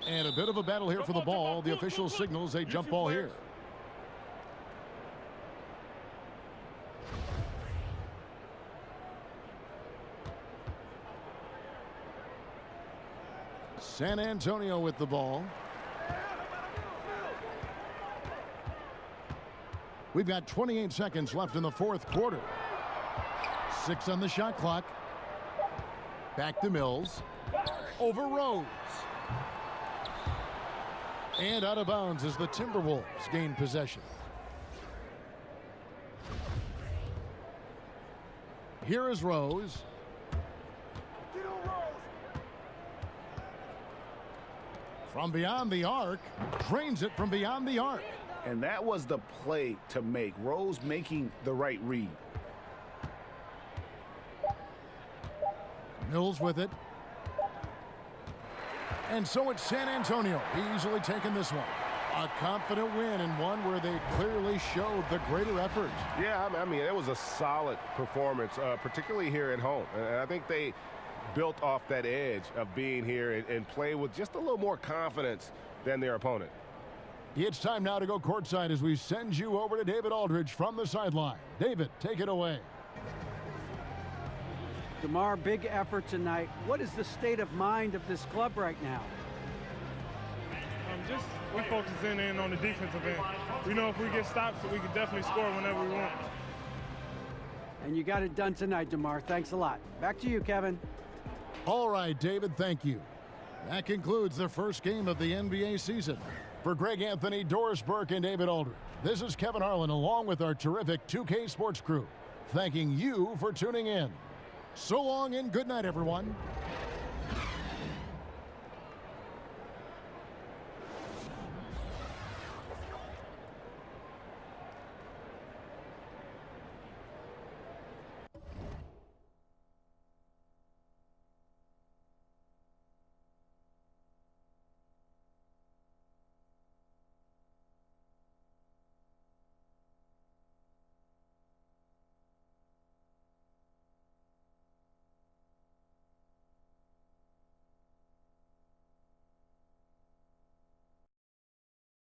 And a bit of a battle here for the ball. The official signals a jump ball here. San Antonio with the ball. We've got 28 seconds left in the fourth quarter. 6 on the shot clock. Back to Mills. Over Rose. And out of bounds as the Timberwolves gain possession. Here is Rose. From beyond the arc. Drains it from beyond the arc. And that was the play to make. Rose making the right read. Mills with it. And so it's San Antonio easily taking this one. A confident win and one where they clearly showed the greater effort. Yeah, I mean, it was a solid performance, particularly here at home. And I think they built off that edge of being here and play with just a little more confidence than their opponent. It's time now to go courtside as we send you over to David Aldridge from the sideline. David, take it away. DeMar, big effort tonight. What is the state of mind of this club right now? We're focusing in on the defensive end. We know if we get stops, we can definitely score whenever we want. And you got it done tonight, DeMar. Thanks a lot. Back to you, Kevin. All right, David, thank you. That concludes the first game of the NBA season. For Greg Anthony, Doris Burke, and David Aldridge, this is Kevin Harlan along with our terrific 2K Sports crew, thanking you for tuning in. So long and good night, everyone.